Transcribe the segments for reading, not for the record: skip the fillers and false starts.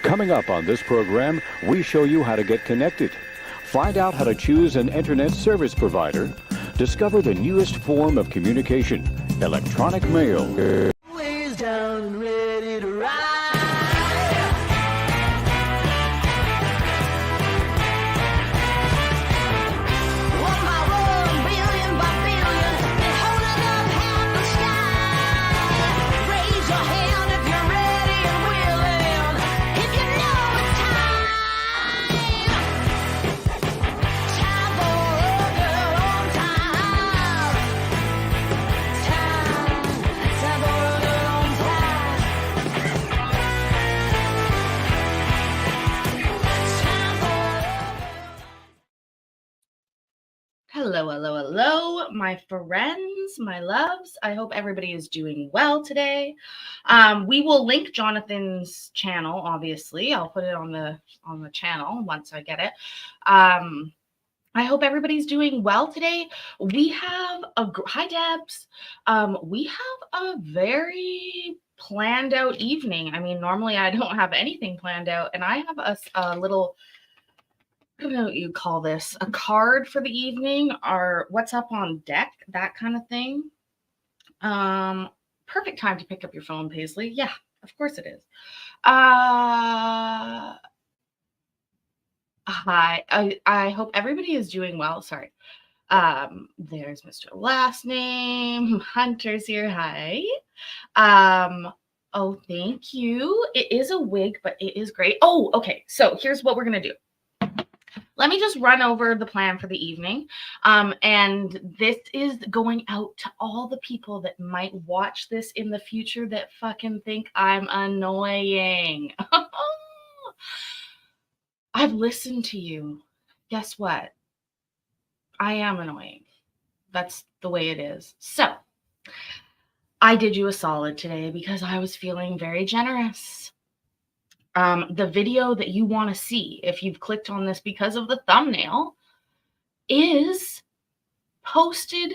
Coming up on this program, we show you how to get connected. Find out how to choose an internet service provider. Discover the newest form of communication, electronic mail. Always down and ready to ride. One by 1 billion by billion, and holding up half the sky. Raise your hand if you're ready and willing. If you know it's time. Time for a girl on time. Time for a girl on time. Time for Hello, my friends, my loves. I hope everybody is doing well today. We will link Jonathan's channel, obviously. I'll put it on the channel once I get it. I hope everybody's doing well today. We have hi Debs. We have a very planned out evening. I mean, normally I don't have anything planned out, and I have a little, I don't know what you call this, a card for the evening or what's up on deck, that kind of thing. Perfect time to pick up your phone, Paisley. Yeah, of course it is. Hi. I hope everybody is doing well. Sorry. There's Mr. Last Name. Hunter's here. Hi. Oh, thank you. It is a wig, but it is great. Oh, okay. So here's what we're gonna do. Let me just run over the plan for the evening. And this is going out to all the people that might watch this in the future that fucking think I'm annoying. I've listened to you. Guess what? I am annoying. That's the way it is. So I did you a solid today because I was feeling very generous. The video that you want to see, if you've clicked on this because of the thumbnail, is posted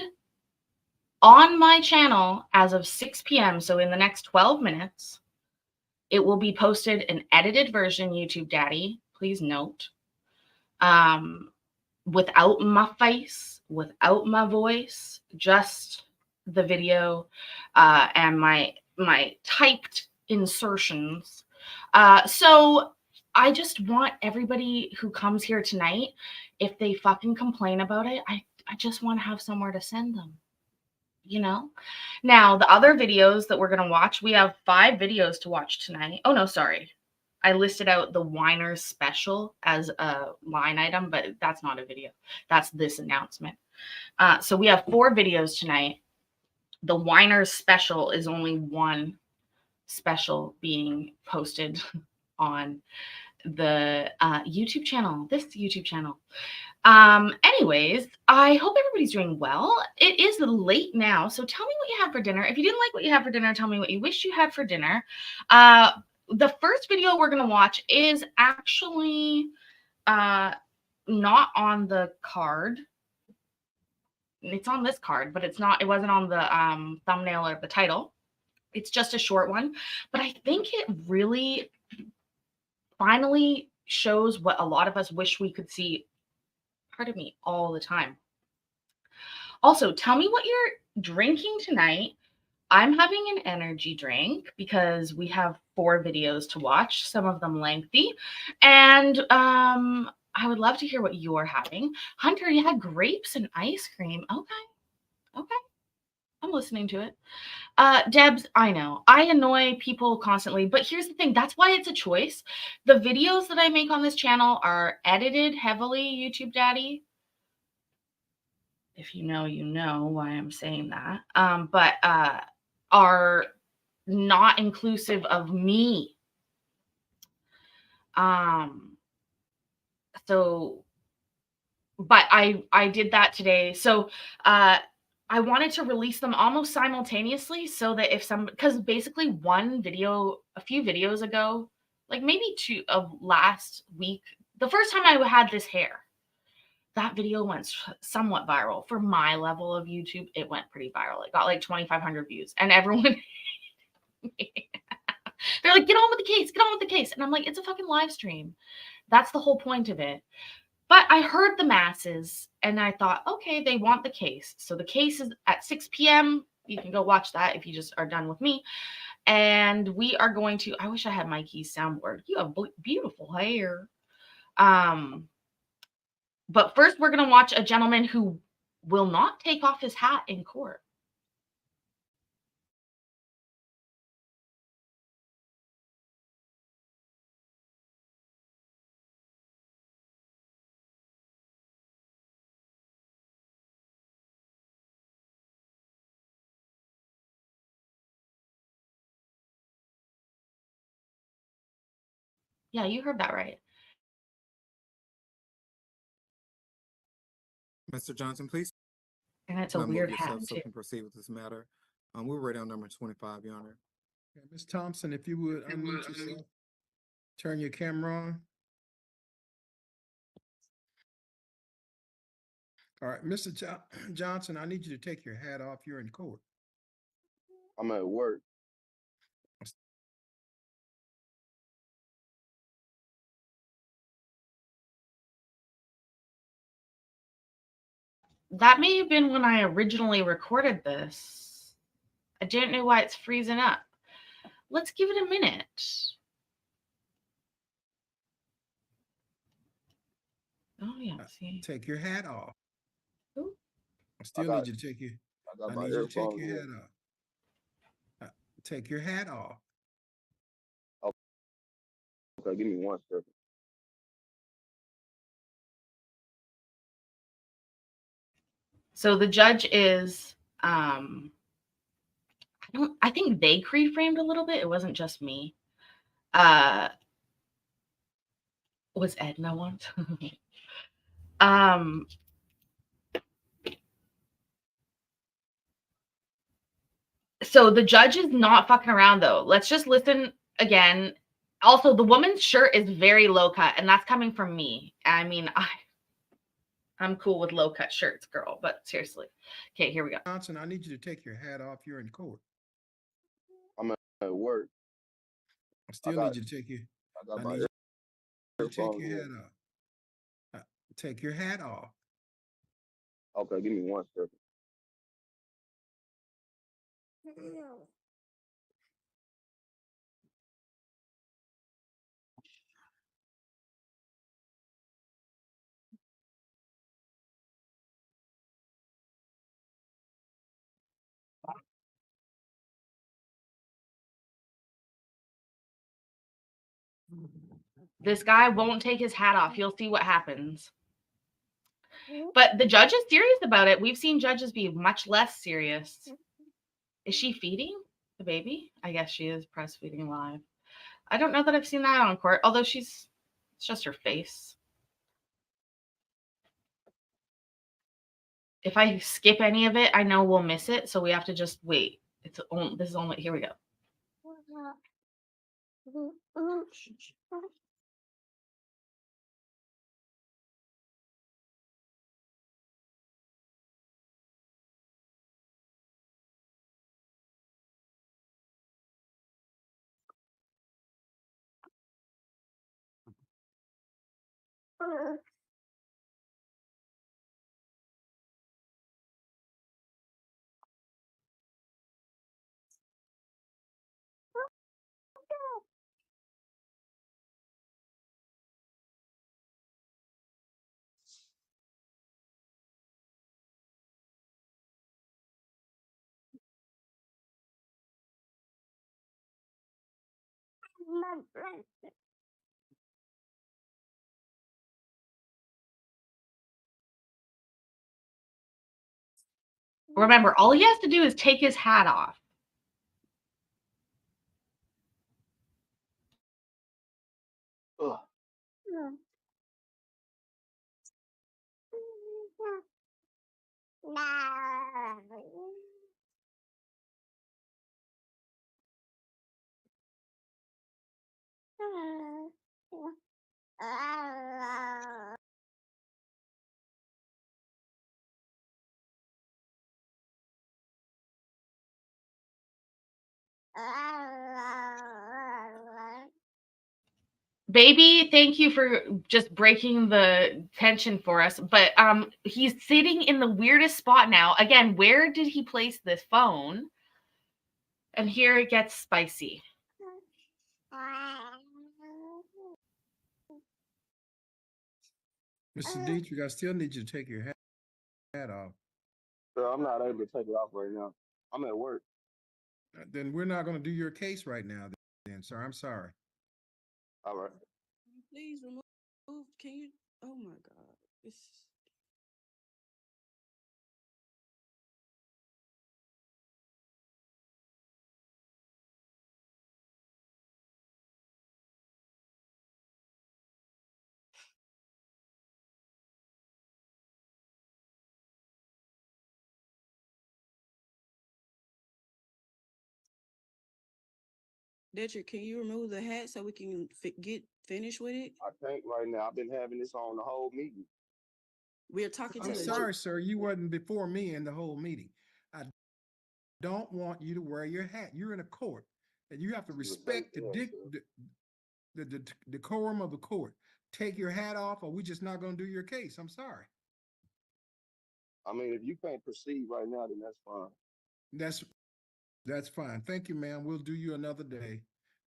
on my channel as of 6 p.m. So in the next 12 minutes, it will be posted an edited version, YouTube Daddy, please note, without my face, without my voice, just the video and my typed insertions. So I just want everybody who comes here tonight, if they fucking complain about it, I just want to have somewhere to send them, you know? Now, the other videos that we're going to watch, we have 5 videos to watch tonight. Oh, no, sorry. I listed out the Winer's special as a line item, but that's not a video. That's this announcement. So we have 4 videos tonight. The Winer's special is only one special being posted on the YouTube channel, this YouTube channel. Anyways, I hope everybody's doing well. It is late now, so tell me what you had for dinner. If you didn't like what you had for dinner, tell me what you wish you had for dinner. The first video we're going to watch is actually not on the card. It's on this card, but it wasn't on the thumbnail or the title. It's just a short one, but I think it really finally shows what a lot of us wish we could see, pardon me, all the time. Also, tell me what you're drinking tonight. I'm having an energy drink because we have 4 videos to watch, some of them lengthy, and I would love to hear what you're having. Hunter, you had grapes and ice cream. Okay. I'm listening to it. Debs, I know. I annoy people constantly, but here's the thing. That's why it's a choice. The videos that I make on this channel are edited heavily, YouTube Daddy. If you know why I'm saying that. But are not inclusive of me. So, but I did that today. So, I wanted to release them almost simultaneously so that because basically a few videos ago, like maybe 2 of last week, the first time I had this hair, that video went somewhat viral. For my level of YouTube, it went pretty viral. It got like 2,500 views and everyone They're like, get on with the case, get on with the case. And I'm like, it's a fucking live stream. That's the whole point of it. But I heard the masses and I thought, okay, they want the case. So the case is at 6 p.m. You can go watch that if you just are done with me. And we are going to, I wish I had Mikey's soundboard. You have beautiful hair. But first we're going to watch a gentleman who will not take off his hat in court. Yeah, you heard that right. Mr. Johnson, please. And it's a Unmute weird hat yourself so too. we can proceed with this matter. We're right on number 25, Your Honor. Okay, Ms. Thompson, if you would unmute yourself, turn your camera on. All right, Mr. Johnson, I need you to take your hat off. You're in court. I'm at work. That may have been when I originally recorded this. I don't know why it's freezing up. Let's give it a minute. Oh yeah, see. Take your hat off. Ooh. I still got- need you to take your. I got I my need you to take earphones your in. hat off. Take your hat off. Okay, give me 1 second. So the judge is I think they pre-framed a little bit. It wasn't just me. Was Edna once? So the judge is not fucking around though. Let's just listen again. Also, the woman's shirt is very low cut, and that's coming from me. I mean, I'm cool with low cut shirts, girl, but seriously. Okay, here we go. Johnson, I need you to take your hat off. You're in court. I'm at work. I still got- need you to take your. I got I my need you to take earphones your in. hat off. Take your hat off. Okay, give me 1 second. This guy won't take his hat off. You'll see what happens. But the judge is serious about it. We've seen judges be much less serious. Is she feeding the baby? I guess she is breastfeeding live. I don't know that I've seen that on court, although it's just her face. If I skip any of it, I know we'll miss it, so we have to just wait. This is only, here we go. Remember, all he has to do is take his hat off. Ugh. Baby, thank you for just breaking the tension for us. But he's sitting in the weirdest spot now. Again, where did he place this phone? And here it gets spicy. Mr. Dietrich, I still need you to take your hat off. Sir, I'm not able to take it off right now. I'm at work. Then we're not going to do your case right now, then, sir. I'm sorry. All right. Please remove. Can you? Oh my God. It's. Dietrich, can you remove the hat so we can get finished with it? I can't right now. I've been having this on the whole meeting. We're talking to I'm the sorry, sir. You wasn't before me in the whole meeting. I don't want you to wear your hat. You're in a court, and you have to respect the decorum of the court. Take your hat off, or we're just not going to do your case. I'm sorry. I mean, if you can't proceed right now, then that's fine. That's fine. Thank you, ma'am. We'll do you another day.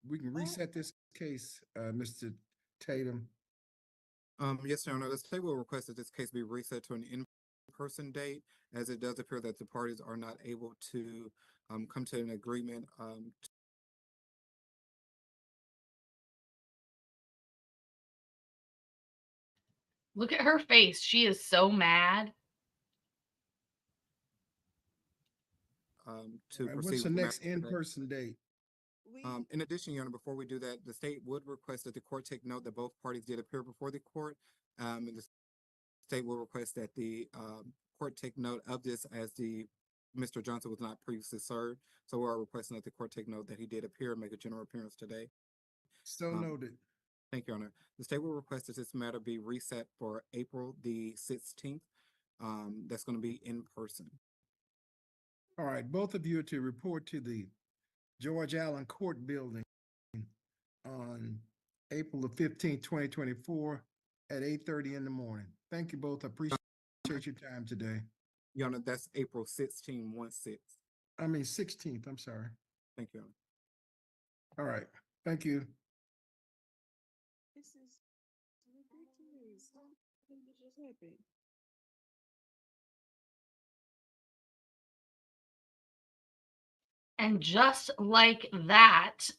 We can reset this case, Mr. Tatum. Yes, Your Honor. The state will request that this case be reset to an in-person date, as it does appear that the parties are not able to come to an agreement. Look at her face. She is so mad. To proceed What's the with next matter today. in-person date? In addition, Your Honor, before we do that, the state would request that the court take note that both parties did appear before the court. And the state will request that the court take note of this, as Mr. Johnson was not previously served. So we're requesting that the court take note that he did appear and make a general appearance today. So noted. Thank you, Your Honor. The state will request that this matter be reset for April the 16th. That's going to be in person. All right, both of you are to report to the George Allen Court Building on April the 15th, 2024 at 8:30 in the morning. Thank you both. I appreciate your time today. Your Honor, that's April 16, 1/6. I mean 16th, I'm sorry. Thank you, Your Honor. All right, thank you. This is ridiculous. What just happened? And just like that,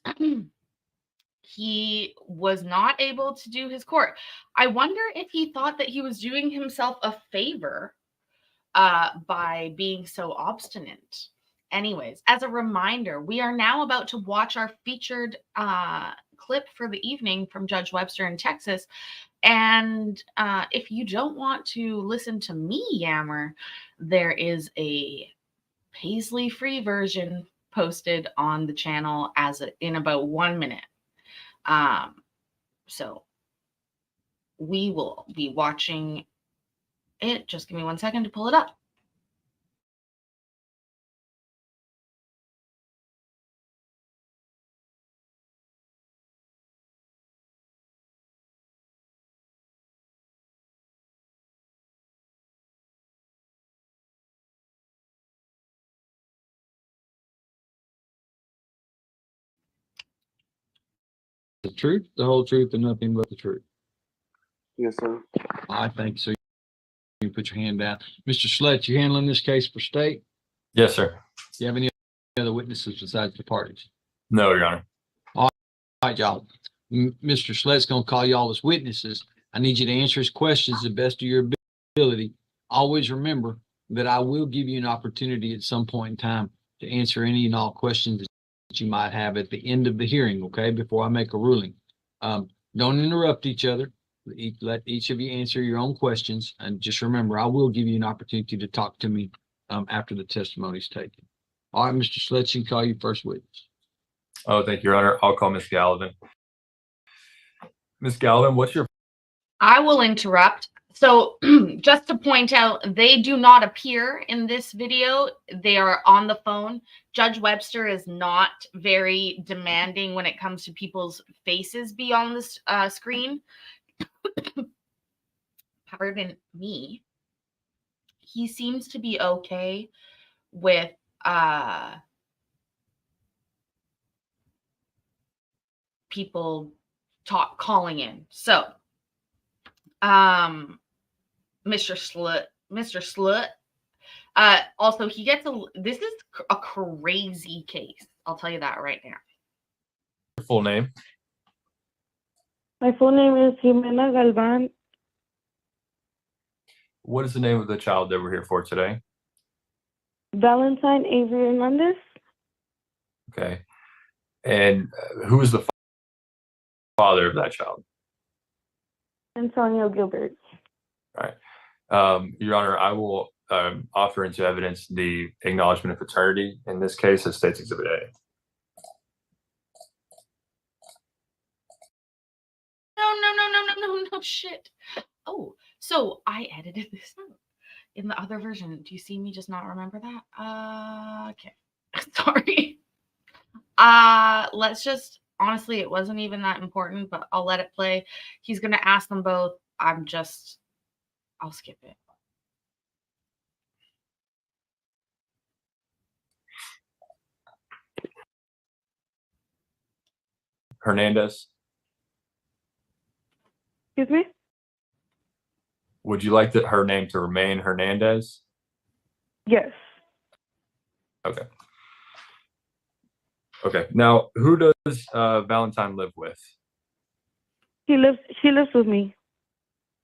he was not able to do his court. I wonder if he thought that he was doing himself a favor by being so obstinate. Anyways, as a reminder, we are now about to watch our featured clip for the evening from Judge Webster in Texas. And if you don't want to listen to me yammer, there is a Paisley free version posted on the channel in about 1 minute. So we will be watching it. Just give me 1 second to pull it up. The truth, the whole truth, and nothing but the truth. Yes, sir. I think so. You put your hand down. Mr. Slett, you handling this case for state? Yes, sir. Do you have any other witnesses besides the parties? No, Your Honor. All right, y'all. Mr. Slett's going to call y'all as witnesses. I need you to answer his questions to the best of your ability. Always remember that I will give you an opportunity at some point in time to answer any and all questions that you might have at the end of the hearing, okay, before I make a ruling. Don't interrupt each other. Let each of you answer your own questions. And just remember, I will give you an opportunity to talk to me after the testimony is taken. All right, Mr. Slett, you can call your first witness. Oh, thank you, Your Honor. I'll call Ms. Gallivan. Ms. Gallivan, what's your... I will interrupt. So just to point out, they do not appear in this video. They are on the phone. Judge Webster is not very demanding when it comes to people's faces be on this screen. Pardon me. He seems to be okay with people calling in. So Mr. Slut. Also, he gets this is a crazy case. I'll tell you that right now. Your full name? My full name is Jimena Galvan. What is the name of the child that we're here for today? Valentine Avery Hernandez. Okay. And who is the father of that child? Antonio Gilbert. All right. Your Honor, I will offer into evidence the acknowledgement of paternity in this case as State's Exhibit A. No, shit. Oh, so I edited this out in the other version. Do you see me just not remember that? Okay. Sorry. Let's just, honestly, it wasn't even that important, but I'll let it play. He's going to ask them both. I'll skip it. Hernandez, Excuse me? would you like her name to remain Hernandez? Yes. Okay. Okay. Now, who does Valentine live with? She lives with me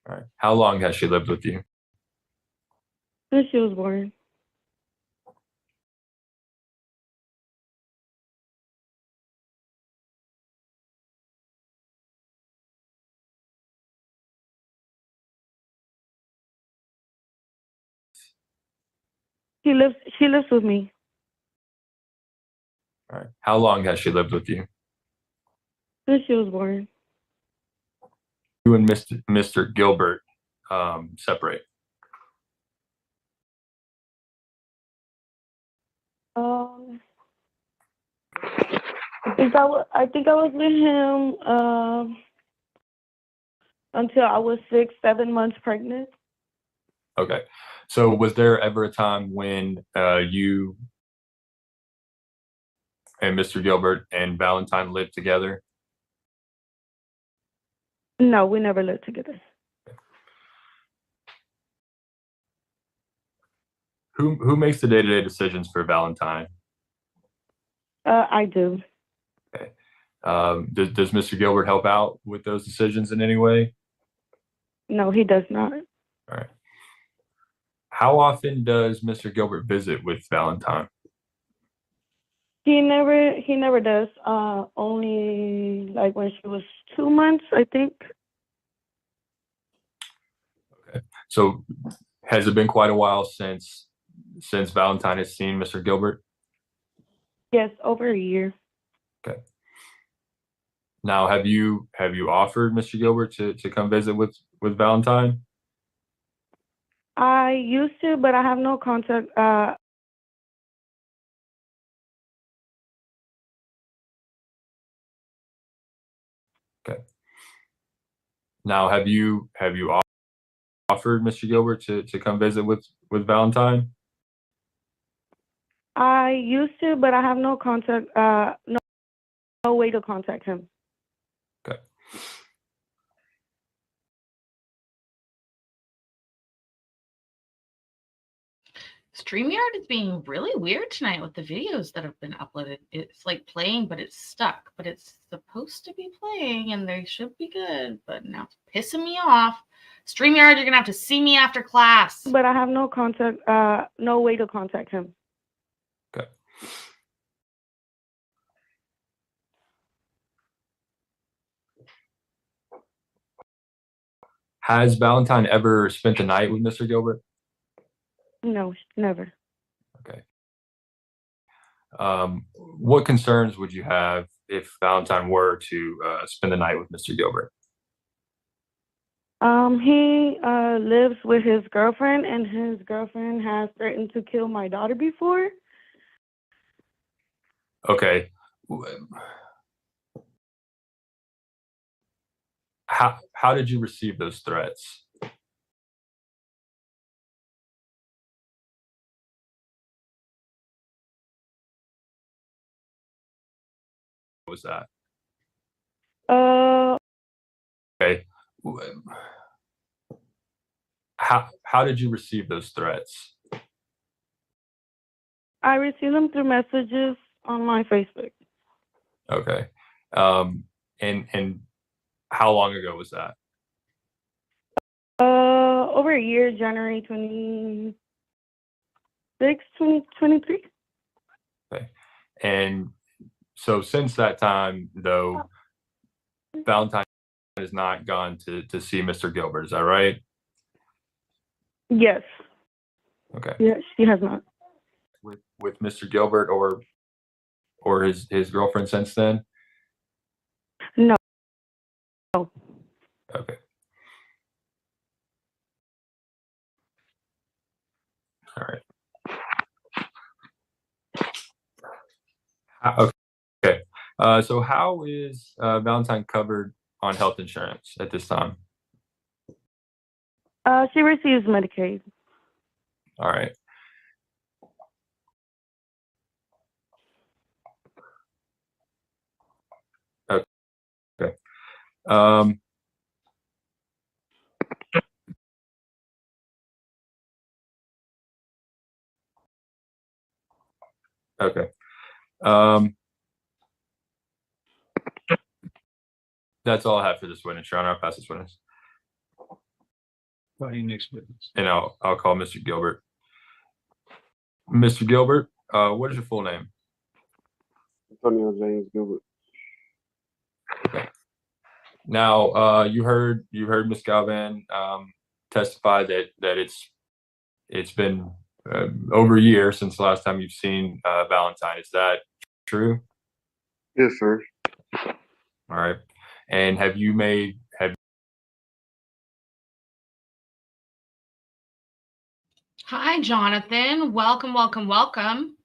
All right. How long has she lived with you? since she was born. She lives with me All right. How long has she lived with you? since she was born. You and Mr. Gilbert separate. I think I was with him until I was 6-7 months pregnant. Okay. So was there ever a time when you and Mr. Gilbert and Valentine lived together? No, we never lived together. Who makes the day-to-day decisions for Valentine? I do. Okay. Does Mr. Gilbert help out with those decisions in any way? No, he does not. All right. How often does Mr. Gilbert visit with Valentine? He never does. Only like when she was 2 months, I think. Okay. So has it been quite a while since Valentine has seen Mr. Gilbert? Yes, over a year. Okay. Now, have you offered Mr. Gilbert to come visit with Valentine? I used to, but I have no contact. Okay. Now, have you offered Mr. Gilbert to come visit with Valentine? I used to, but I have no contact. No way to contact him. Okay. StreamYard is being really weird tonight with the videos that have been uploaded. It's like playing, but it's stuck. But it's supposed to be playing, and they should be good. But now it's pissing me off. StreamYard, you're gonna have to see me after class. But I have no contact. No way to contact him. Okay. Has Valentine ever spent the night with Mr. Gilbert? No, never. Okay. What concerns would you have if Valentine were to spend the night with Mr. Gilbert? He lives with his girlfriend, and his girlfriend has threatened to kill my daughter before. Okay. How did you receive those threats? What was that? Okay. How did you receive those threats? I received them through messages on my Facebook. Okay. And how long ago was that? Over a year, January 26, 2023. Okay. And so since that time, though, Valentine has not gone to see Mr. Gilbert. Is that right? Yes. Okay. Yes, she has not. With Mr. Gilbert or his girlfriend since then? No. Okay. All right. Okay. So how is Valentine covered on health insurance at this time? She receives Medicaid. All right. Okay. Okay. That's all I have for this witness, Your Honor. I'll pass this witness. Next witness. And I'll call Mr. Gilbert. Mr. Gilbert, what is your full name? Antonio James Gilbert. Okay. Now, you heard Ms. Galvan testify that it's been over a year since the last time you've seen Valentine. Is that true? Yes, sir. All right. And have Hi, Jonathan. Welcome, welcome, welcome.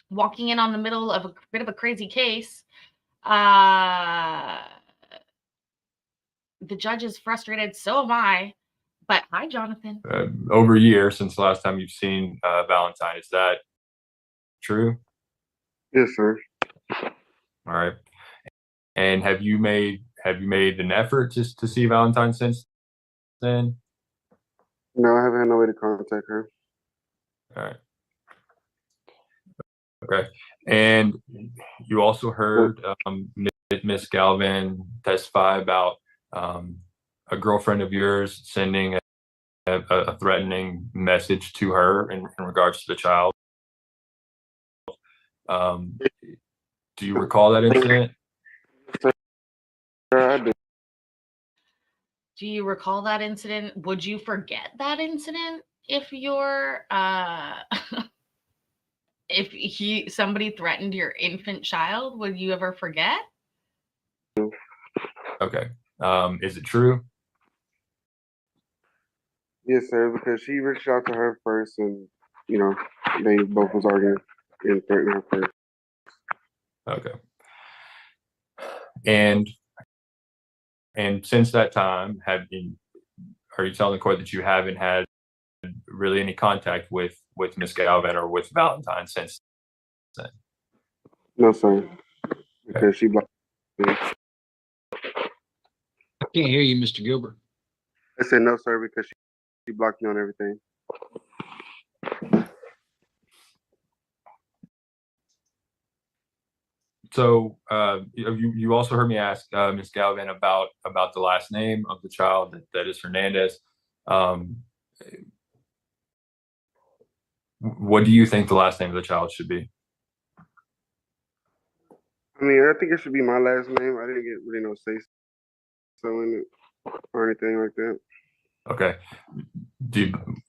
Walking in on the middle of a bit of a crazy case. The judge is frustrated, so am I. But hi, Jonathan. over a year since the last time you've seen Valentine? Is that true? Yes, sir. All right. And have you made an effort to see Valentine since then? No, I haven't had no way to contact her. All right. Okay. And you also heard Miss Galvan testify about a girlfriend of yours sending a threatening message to her in regards to the child. Do you recall that incident? I do. Do you recall that incident? Would you forget that incident if you're if somebody threatened your infant child? Would you ever forget? Okay. Is it true? Yes, sir, because she reached out to her first and, they both was arguing and threatening her first. Okay. And since that time, are you telling the court that you haven't had really any contact with Miss Galvan or with Valentine since then? No, sir, because she blocked me. Can't hear you, Mr. Gilbert. I said no, sir, because she blocked me on everything. So you also heard me ask Ms. Galvan about the last name of the child that is Hernandez. What do you think the last name of the child should be? I mean, I think it should be my last name. I didn't get really no say so in it or anything like that. Okay.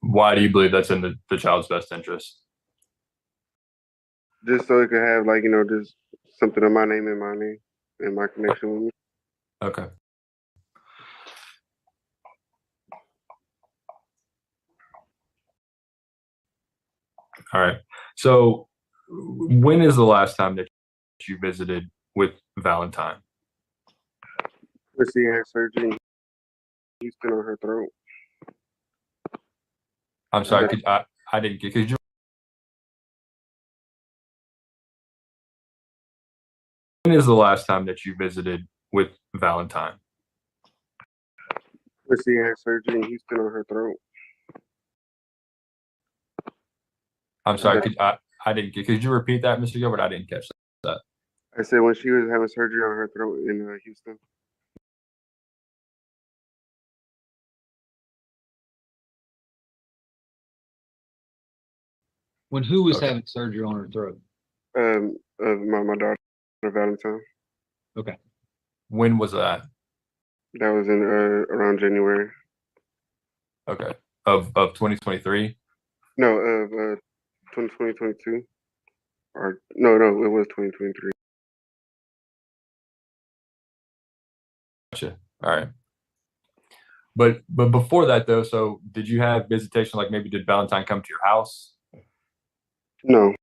Why do you believe that's in the child's best interest? Just so it could have just something of my name and my connection with me. Okay. All right. So when is the last time that you visited with Valentine? When she had surgery, he's been on her throat. I'm sorry, Okay. I didn't get, could you, when is the last time that you visited with Valentine? When she had surgery, he's been on her throat. I'm sorry, Okay. I didn't get, could you repeat that, Mr. Gilbert? I didn't catch that. I said when she was having surgery on her throat in Houston. When who was Okay. having surgery on her throat? My daughter Valentine. Okay. When was that? That was in around January. Okay. Of 2023? No, of 2022. Or no, it was 2023. Gotcha. All right. But before that though, so did you have visitation? Like maybe did Valentine come to your house? No,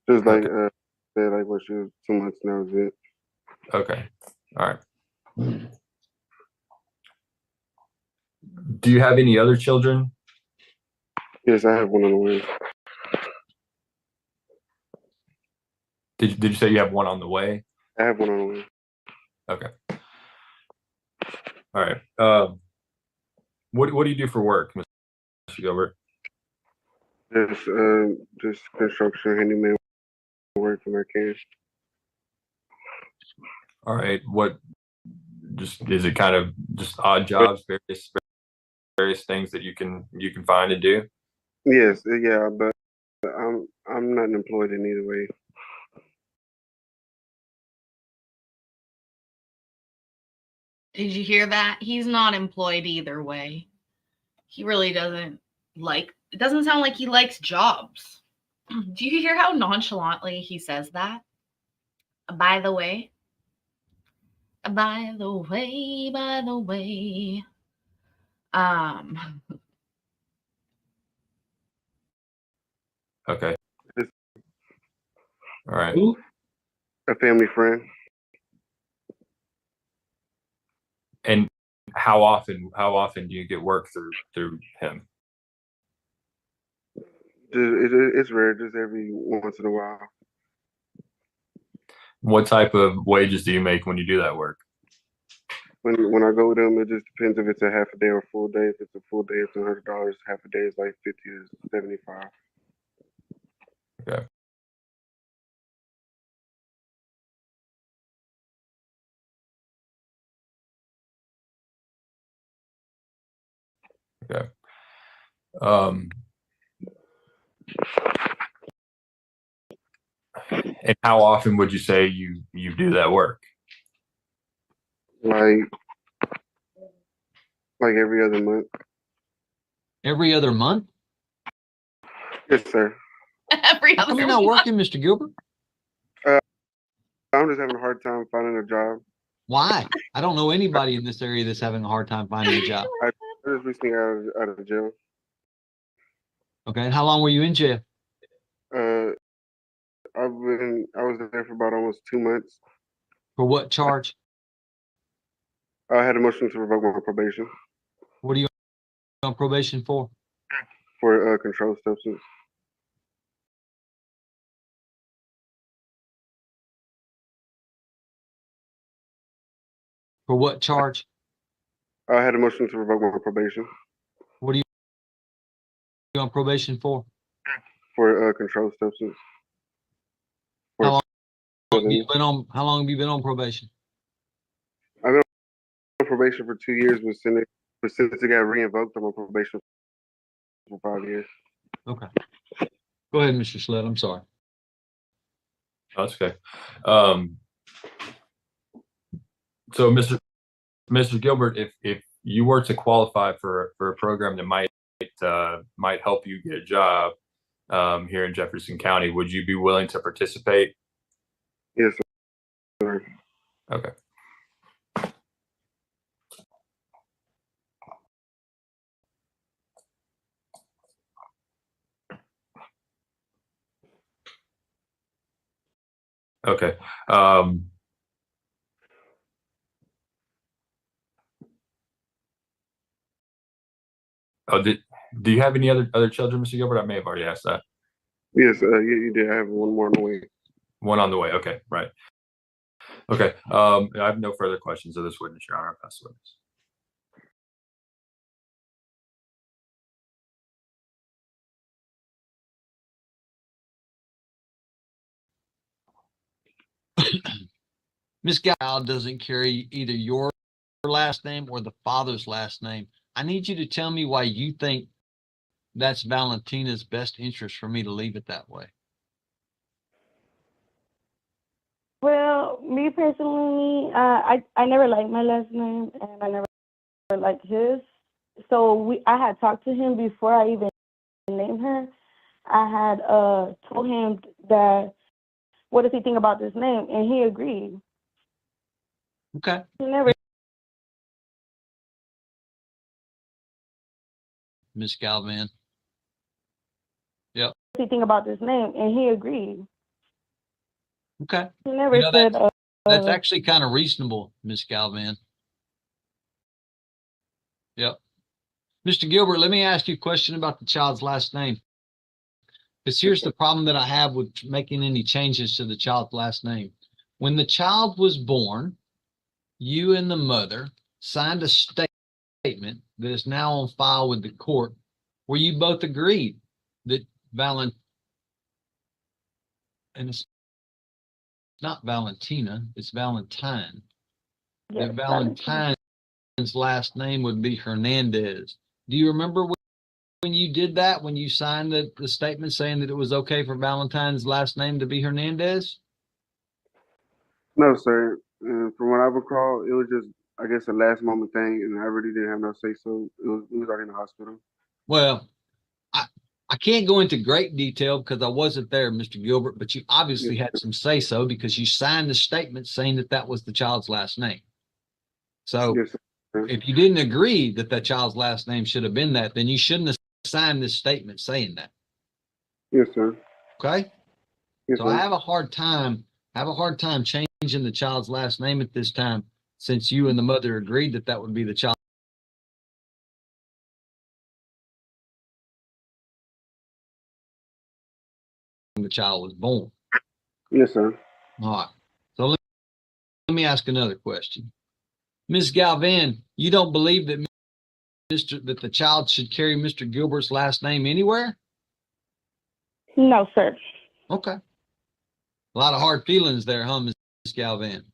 just like Okay. said, like when she was 2 months, and that was it. Okay. All right. Do you have any other children? Yes, I have one on the way. Did you say you have one on the way? I have one on the way. Okay. All right. What do you do for work, Mr. Gilbert? Just construction handyman work when I can. All right. What just is it kind of just odd jobs, various things that you can find and do? Yes, yeah, but I'm not employed in either way. Did you hear that? He's not employed either way. He really doesn't it doesn't sound like he likes jobs. Do you hear how nonchalantly he says that? By the way. By the way, by the way. Okay. Just All right. Who? a family friend. And how often do you get work through him? It's rare, just every once in a while. What type of wages do you make when you do that work? When I go with them, it just depends if it's a half a day or a full day. If it's a full day, it's $100. Half a day is like 50 to 75. Okay. Okay. And how often would you say you do that work? Like every other month. Every other month? Yes, sir. Every How other come you're not month. working, Mr. Gilbert? I'm just having a hard time finding a job. Why? I don't know anybody in this area that's having a hard time finding a job. I just recently out of jail. Okay. And how long were you in jail? I was there for about almost 2 months. For what charge? I had a motion to revoke my probation What are you on probation for? for controlled substance. For what charge? I had a motion to revoke my probation What are you on probation for? for controlled substance. How long For have you been on? How long have you been on probation? I've been on probation for 2 years, but since it got re-invoked, I'm on probation for 5 years. Okay. Go ahead, Mr. Sled. I'm sorry. That's okay. So Mr. Gilbert, if you were to qualify for a program that might help you get a job here in Jefferson County, would you be willing to participate? Yes, sir. Okay. Okay. Oh, do you have any other children, Mr. Gilbert? I may have already asked that. Yes, you did. I have one more on the way. One on the way. Okay, right. Okay. I have no further questions of this witness, Your Honor. I'll pass the witness. Miss Gal doesn't carry either your last name or the father's last name. I need you to tell me why you think that's Valentina's best interest for me to leave it that way. Well, me personally, I never liked my last name, and I never liked his. So I had talked to him before I even named her. I had told him that, what does he think about this name? And he agreed. Okay. He never. Miss Galvan. Yep. What does he think about this name? And he agreed. Okay. He never said. That's actually kind of reasonable, Miss Galvan. Yep. Mr. Gilbert, let me ask you a question about the child's last name. Because here's the problem that I have with making any changes to the child's last name. When the child was born, you and the mother signed a statement that is now on file with the court where you both agreed that and it's not Valentina, it's Valentine. Yes, That Valentine's last name would be Hernandez. Do you remember when you did that, when you signed the statement saying that it was okay for Valentine's last name to be Hernandez? No, sir. From what I recall, it was just, I guess, a last moment thing, and I really didn't have no say so. It was already in the hospital. Well, I can't go into great detail because I wasn't there, Mr. Gilbert, but you obviously had some say so because you signed the statement saying that that was the child's last name. So Yes, sir. if you didn't agree that that child's last name should have been that, then you shouldn't have signed this statement saying that. Yes, sir. Okay. Yes, So sir. I have a hard time changing the child's last name at this time, since you and the mother agreed that that would be the child. When the child was born. Yes, sir. All right. So let me ask another question. Ms. Galvan, you don't believe that that the child should carry Mr. Gilbert's last name anywhere? No, sir. Okay. A lot of hard feelings there, huh, Ms. Galvan?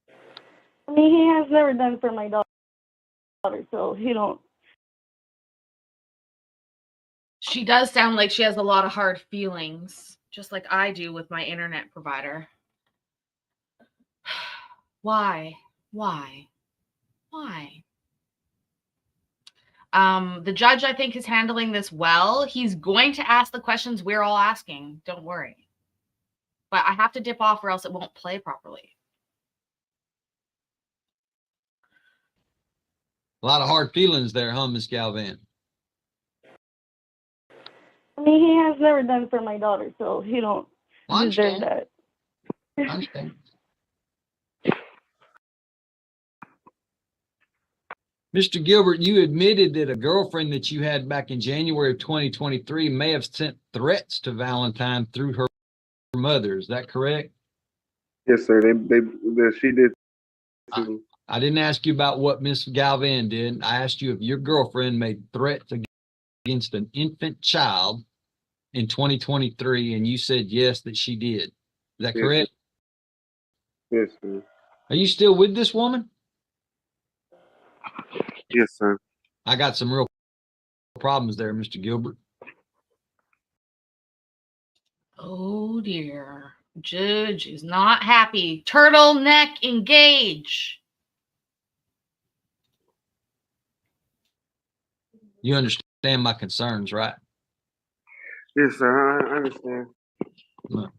I mean, he has never done for my daughter, so he don't. She does sound like she has a lot of hard feelings, just like I do with my internet provider. Why? Why? Why? The judge, I think, is handling this well. He's going to ask the questions we're all asking. Don't worry. But I have to dip off or else it won't play properly. A lot of hard feelings there, huh, Ms. Galvan? I mean, he has never done for my daughter, so he don't I deserve understand. that. I understand. Mr. Gilbert, you admitted that a girlfriend that you had back in January of 2023 may have sent threats to Valentine through her mother. Is that correct? Yes, sir. She did. I didn't ask you about what Miss Galvan did. I asked you if your girlfriend made threats against an infant child in 2023, and you said yes, that she did. Is that correct? Yes, sir. Are you still with this woman? Yes, sir. I got some real problems there, Mr. Gilbert. Oh dear. Judge is not happy. Turtleneck engage. You understand my concerns, right? Yes, sir. I understand. No.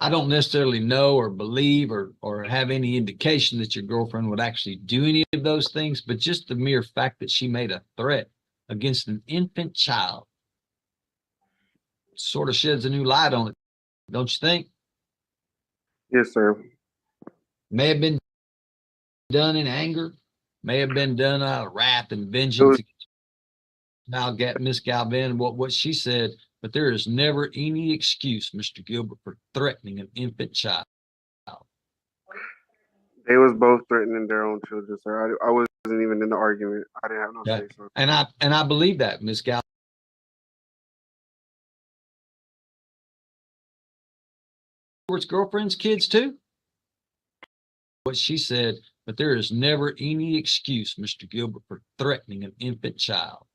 I don't necessarily know or believe or have any indication that your girlfriend would actually do any of those things, but just the mere fact that she made a threat against an infant child sort of sheds a new light on it, don't you think? Yes, sir. May have been done in anger, may have been done out of wrath and It vengeance was, against Miss Galvin, what she said, but there is never any excuse, Mr. Gilbert, for threatening an infant child. they was both threatening their own children, sir. I wasn't even in the argument. I didn't have no Okay. say so. And I believe that, Miss Galvin's girlfriend's kids too. What she said, but there is never any excuse, Mr. Gilbert, for threatening an infant child.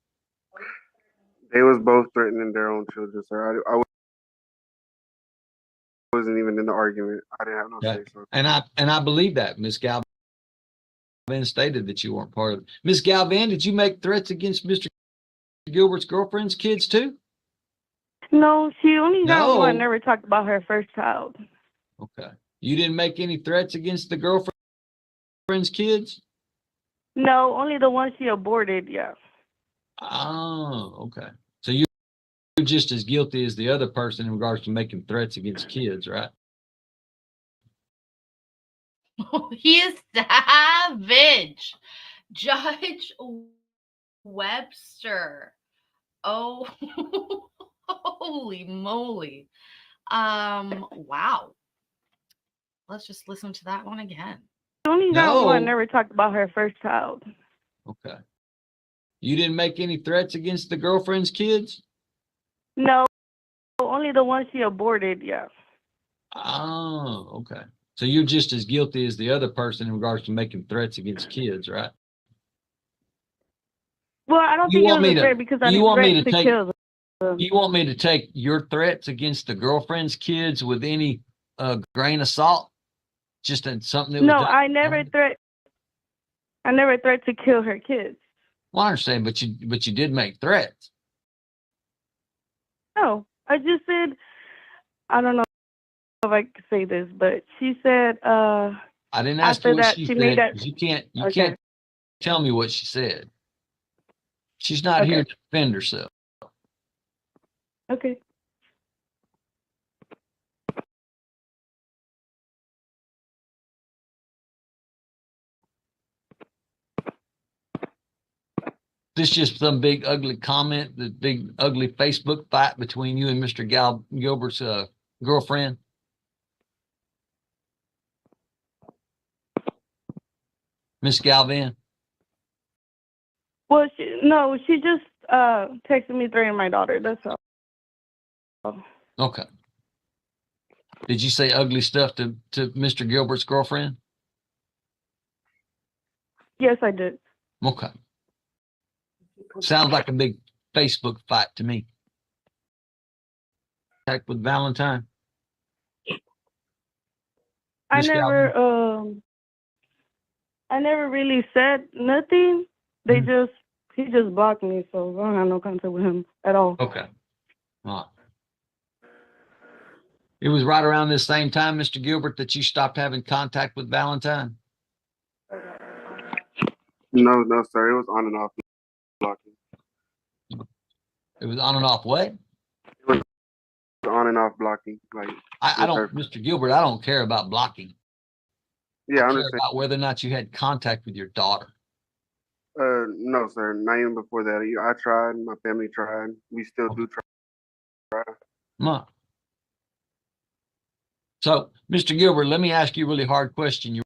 They was both threatening their own children, sir. I wasn't even in the argument. I didn't have no Okay. say so. And I believe that, Miss Galvin stated that you weren't part of it. Miss Galvin, did you make threats against Mr. Gilbert's girlfriend's kids too? No, she only got one. No. Never talked about her first child. Okay. You didn't make any threats against the girlfriend's kids? No, only the one she aborted. Yeah. Oh, okay. So you're just as guilty as the other person in regards to making threats against kids, right? He is savage. Judge Webster. Oh, holy moly. Wow. Let's just listen to that one again. She only got one. No. Never talked about her first child. Okay. You didn't make any threats against the girlfriend's kids? No, only the one she aborted. Yeah. Oh, okay. So you're just as guilty as the other person in regards to making threats against kids, right? Well, I don't think it was a threat because I didn't threaten to kill them. You want me to take your threats against the girlfriend's kids with any grain of salt? Just in something that was No, done? I never threatened to kill her kids. Well, I understand, but you did make threats. No, I just said, I don't know if I could say this, but she said, I didn't ask after you what that, she she made said. that. 'Cause you can't Okay. tell me what she said. She's not Okay. here to defend herself. Okay. This just some big ugly comment, the big ugly Facebook fight between you and Mr. Gilbert's girlfriend. Miss Galvin. Well, she just texted me threatening my daughter. That's all. Okay. Did you say ugly stuff to Mr. Gilbert's girlfriend? Yes, I did. Okay. Sounds like a big Facebook fight to me. Contact with Valentine. I Miss Galvin? never really said nothing. He just blocked me, so I don't have no contact with him at all. Okay. All right. It was right around this same time, Mr. Gilbert, that you stopped having contact with Valentine? No, sir. It was on and off blocking. It was on and off what? It was on and off blocking. Like I don't, Mr. Gilbert, I don't care about blocking. yeah, I I care understand. about whether or not you had contact with your daughter. No, sir. Not even before that. I tried. My family tried. We still do try. No. So, Mr. Gilbert, let me ask you a really hard question.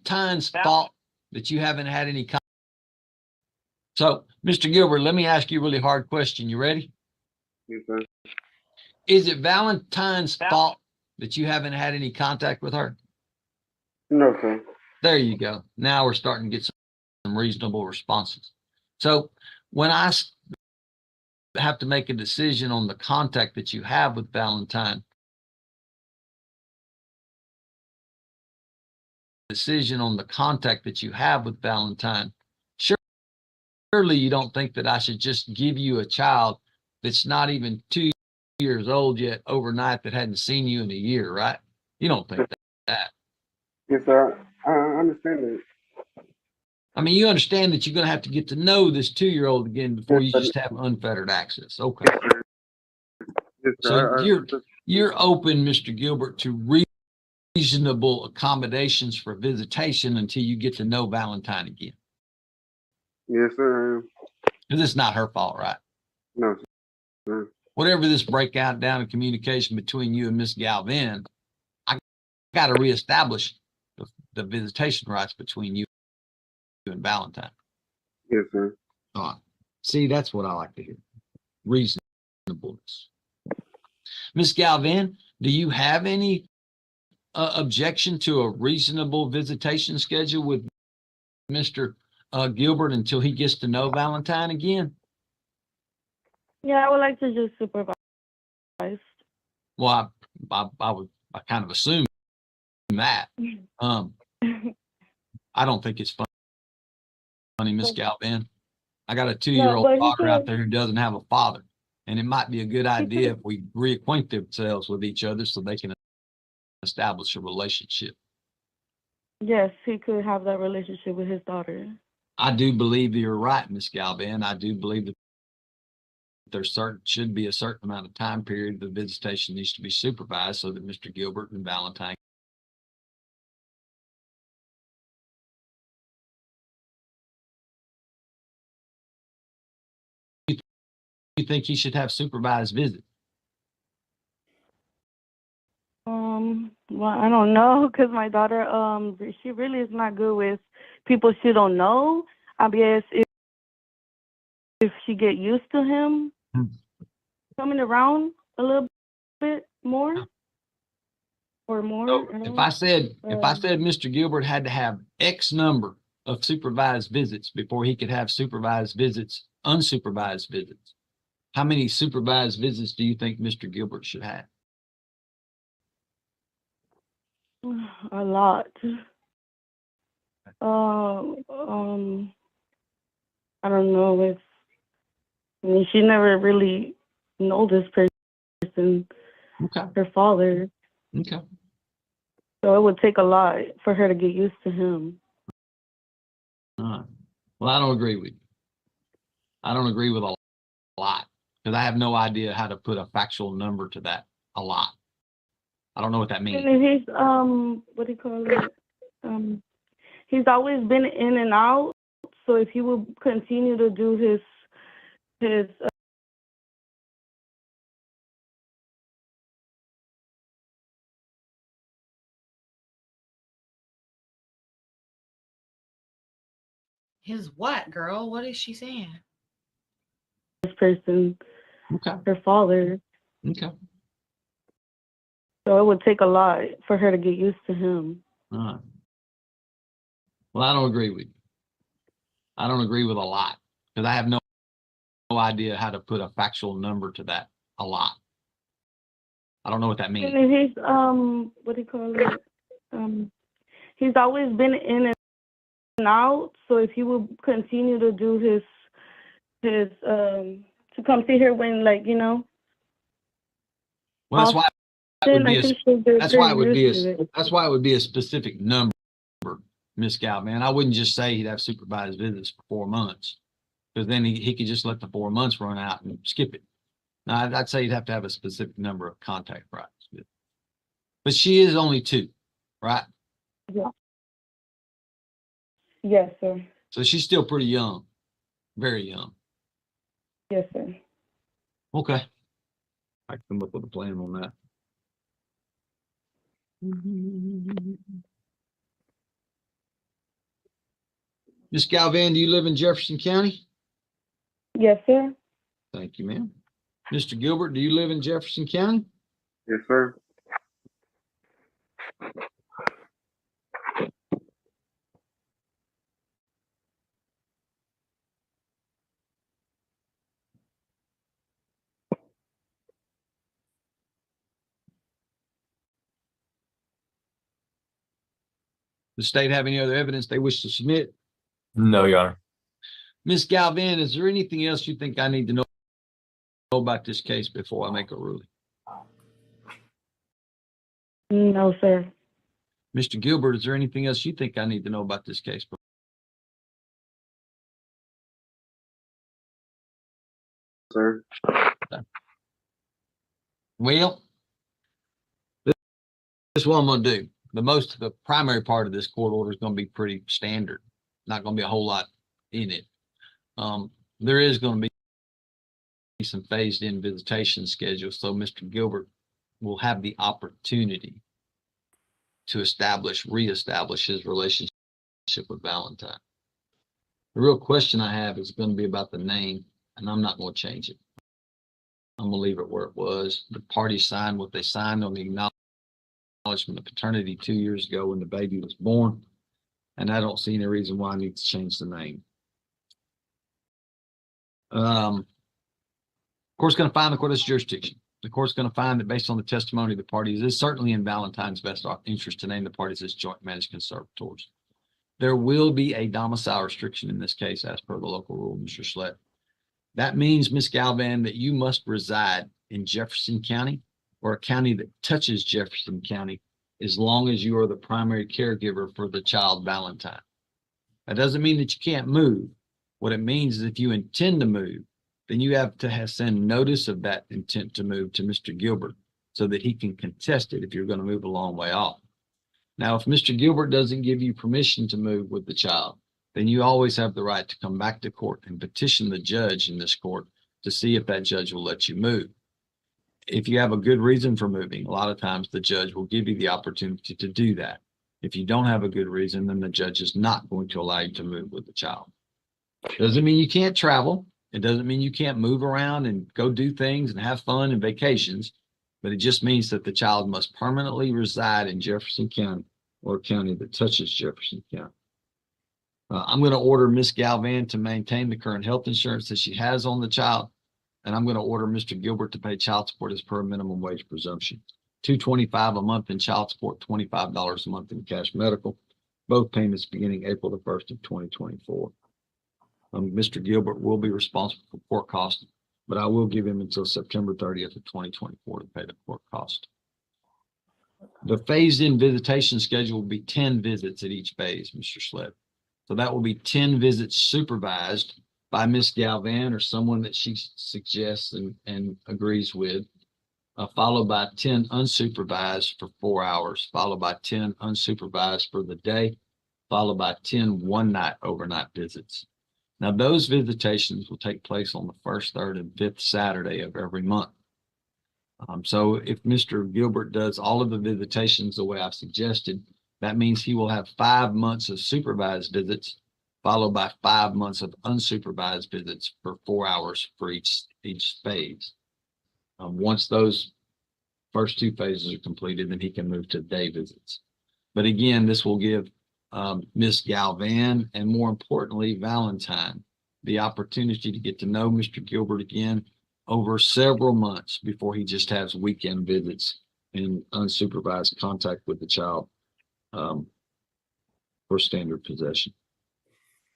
Time's fault that you haven't had any contact. So, Mr. Gilbert, let me ask you a really hard question. You ready? Yes, sir. Is it Valentine's fault that you haven't had any contact with her? No, sir. There you go. Now we're starting to get some reasonable responses. So when I have to make a decision on the contact that you have with Valentine, surely you don't think that I should just give you a child that's not even 2 years old yet overnight that hadn't seen you in a year, right? You don't think that. Yes, sir. I understand that. I mean, you understand that you're going to have to get to know this 2-year-old again before you just have unfettered access. Okay. Yes, sir. Yes, So sir. you're open, Mr. Gilbert, to reasonable accommodations for visitation until you get to know Valentine again. Yes, sir. Because it's not her fault, right? No, sir. Whatever this breakout down in communication between you and Miss Galvin, I got to reestablish the visitation rights between you and Valentine. Yes, sir. All right. See, that's what I like to hear. Reasonableness. Miss Galvin, do you have any objection to a reasonable visitation schedule with Mr. Gilbert until he gets to know Valentine again? Yeah, I would like to just supervise. Well, I kind of assume that. I don't think it's funny, Miss Galvin. I got a 2-year-old but he daughter out could, there who doesn't have a father, and it might be a good idea if we reacquaint themselves with each other so they can establish a relationship. yes, he could have that relationship with his daughter. I do believe that you're right, Miss Galvin. I do believe that should be a certain amount of time period the visitation needs to be supervised so that Mr. Gilbert and Valentine you think he should have supervised visits? Well, I don't know, because my daughter, she really is not good with people she don't know. I guess if she get used to him coming around a little bit more or more. So I don't if know. I said Mr. Gilbert had to have X number of supervised visits before he could have supervised visits, unsupervised visits, how many supervised visits do you think Mr. Gilbert should have? A lot. I don't know if, I mean, she never really know this person, Okay. her father. Okay. So it would take a lot for her to get used to him. All right. Well, I don't agree with you. I don't agree with a lot because I have no idea how to put a factual number to that. A lot. I don't know what that means. And he's what do you call it? He's always been in and out. So if he would continue to do his His what, girl? What is she saying? this person, Okay. her father. Okay. So it would take a lot for her to get used to him. All right. Well, I don't agree with you. I don't agree with a lot because I have no idea how to put a factual number to that. A lot. I don't know what that means. And he's what do you call it? He's always been in and out. So if he would continue to do his to come see her when, like, you know. Well, that's why it would be that's why it would be a specific number, Miss Galvin. I wouldn't just say he'd have supervised visits for 4 months because then he could just let the 4 months run out and skip it. Now, I'd say you'd have to have a specific number of contact rights. But she is only 2, right? Yeah. Yes, sir. So she's still pretty young, very young. Yes, sir. Okay. I can come up with a plan on that. Miss Galvin, do you live in Jefferson County? Yes, sir. Thank you, ma'am. Mr. Gilbert, do you live in Jefferson County? Yes, sir. The state have any other evidence they wish to submit? No, Your Honor. Ms. Galvin, is there anything else you think I need to know about this case before I make a ruling? No, sir. Mr. Gilbert, is there anything else you think I need to know about this case? Sir. Well, this is what I'm going to do. The primary part of this court order is going to be pretty standard. Not going to be a whole lot in it. There is going to be some phased in visitation schedule. So Mr. Gilbert will have the opportunity to reestablish his relationship with Valentine. The real question I have is going to be about the name, and I'm not going to change it. I'm going to leave it where it was. The parties signed what they signed on the acknowledgement of paternity 2 years ago when the baby was born, and I don't see any reason why I need to change the name. Court's going to find the court has jurisdiction. The court's going to find that based on the testimony of the parties, it is certainly in Valentine's best interest to name the parties as joint managed conservators. There will be a domicile restriction in this case as per the local rule, Mr. Schlett. That means, Ms. Galvan, that you must reside in Jefferson County or a county that touches Jefferson County as long as you are the primary caregiver for the child Valentine. That doesn't mean that you can't move. What it means is if you intend to move, then you have to send notice of that intent to move to Mr. Gilbert so that he can contest it if you're going to move a long way off. Now, if Mr. Gilbert doesn't give you permission to move with the child, then you always have the right to come back to court and petition the judge in this court to see if that judge will let you move. If you have a good reason for moving, a lot of times the judge will give you the opportunity to do that. If you don't have a good reason, then the judge is not going to allow you to move with the child. Doesn't mean you can't travel. It doesn't mean you can't move around and go do things and have fun and vacations, but it just means that the child must permanently reside in Jefferson County or a county that touches Jefferson County. I'm going to order Ms. Galvan to maintain the current health insurance that she has on the child, and I'm going to order Mr. Gilbert to pay child support as per minimum wage presumption. $225 a month in child support, $25 a month in cash medical, both payments beginning April the 1st of 2024. Mr. Gilbert will be responsible for court costs, but I will give him until September 30th of 2024 to pay the court cost. The phased-in visitation schedule will be 10 visits at each phase, Mr. Schlett. So that will be 10 visits supervised by Ms. Galvan or someone that she suggests and agrees with, followed by 10 unsupervised for 4 hours, followed by 10 unsupervised for the day, followed by 10 one-night overnight visits. Now, those visitations will take place on the first, third, and fifth Saturday of every month. So if Mr. Gilbert does all of the visitations the way I've suggested, that means he will have 5 months of supervised visits, followed by 5 months of unsupervised visits for 4 hours for each phase. Once those first 2 phases are completed, then he can move to day visits. But again, this will give Ms. Galvan and more importantly, Valentine, the opportunity to get to know Mr. Gilbert again over several months before he just has weekend visits and unsupervised contact with the child for standard possession.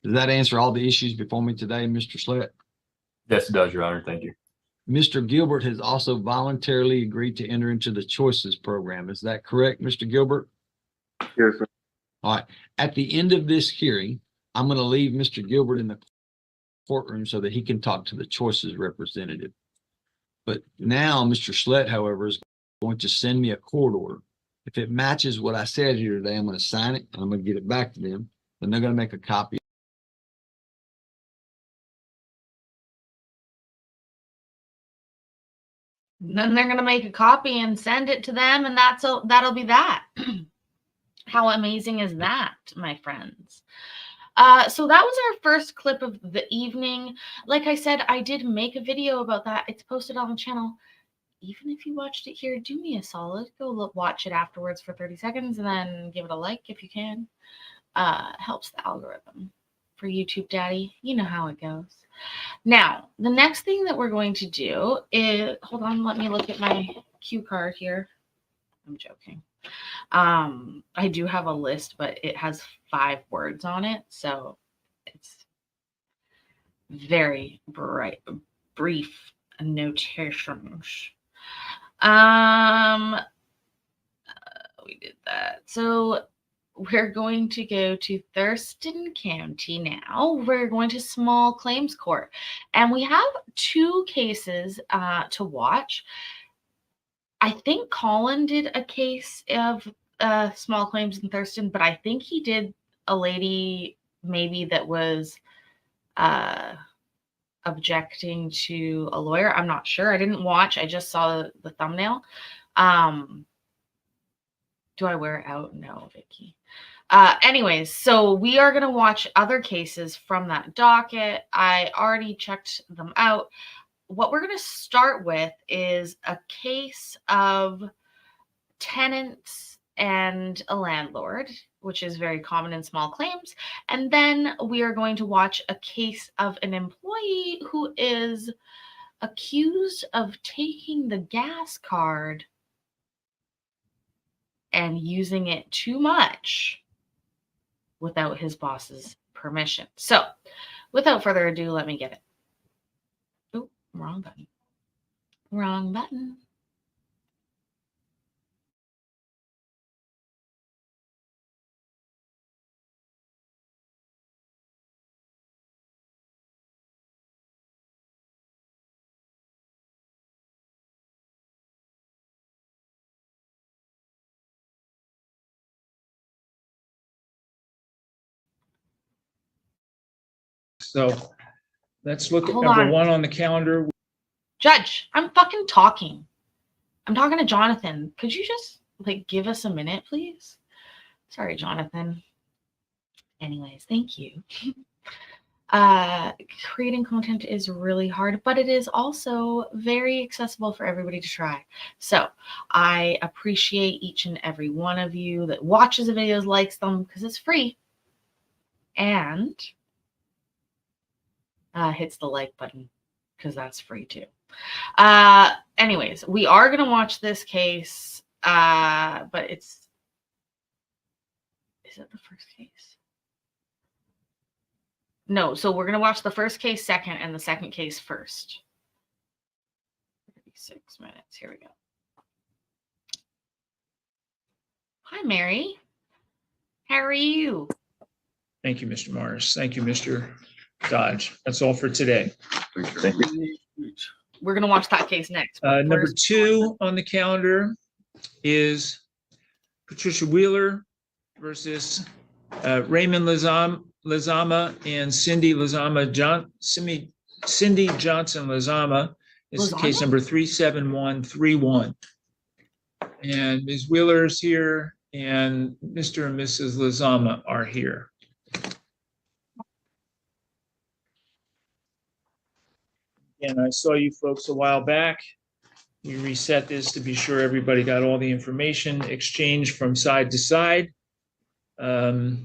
Does that answer all the issues before me today, Mr. Schlett? Yes, it does, Your Honor. Thank you. Mr. Gilbert has also voluntarily agreed to enter into the Choices program. Is that correct, Mr. Gilbert? Yes, sir. All right. At the end of this hearing, I'm going to leave Mr. Gilbert in the courtroom so that he can talk to the Choices representative. But now Mr. Schlett, however, is going to send me a court order. If it matches what I said here today, I'm going to sign it and I'm going to get it back to them. Then they're going to make a copy. Then they're going to make a copy and send it to them, and that'll be that. How amazing is that, my friends? So that was our first clip of the evening. Like I said, I did make a video about that. It's posted on the channel. Even if you watched it here, do me a solid. Go watch it afterwards for 30 seconds and then give it a like if you can. Helps the algorithm for YouTube Daddy. You know how it goes. Now, the next thing that we're going to do is, hold on, let me look at my cue card here. I'm joking. I do have a list, but it has 5 words on it, so it's very brief notations. We did that. So we're going to go to Thurston County now. We're going to small claims court, and we have 2 cases to watch. I think Colin did a case of small claims in Thurston, but I think he did a lady maybe that was objecting to a lawyer. I'm not sure. I didn't watch. I just saw the thumbnail. Do I wear it out? No, Vicky. Anyways, so we are going to watch other cases from that docket. I already checked them out. What we're going to start with is a case of tenants and a landlord, which is very common in small claims. And then we are going to watch a case of an employee who is accused of taking the gas card and using it too much without his boss's permission. So without further ado, let me get it. Oh, wrong button. Wrong button. So let's look at Hold number on. 1 on the calendar. Judge, I'm fucking talking. I'm talking to Jonathan. Could you just like give us a minute, please? Sorry, Jonathan. Anyways, thank you. Creating content is really hard, but it is also very accessible for everybody to try. So I appreciate each and every one of you that watches the videos, likes them, because it's free, and hits the like button because that's free too. Anyways, we are going to watch this case, but is it the first case? No, so we're going to watch the first case second and the second case first. 36 minutes. Here we go. Hi, Mary. How are you? Thank you, Mr. Morris. Thank you, Mr. Dodge. That's all for today. Thank you. We're going to watch that case next. but Number first- 2 on the calendar is Patricia Wheeler versus Raymond Lizama and Cindy Cindy Johnson Lizama. This is case number 37131. And Ms. Wheeler is here and Mr. and Mrs. Lizama are here. And I saw you folks a while back. We reset this to be sure everybody got all the information exchanged from side to side. I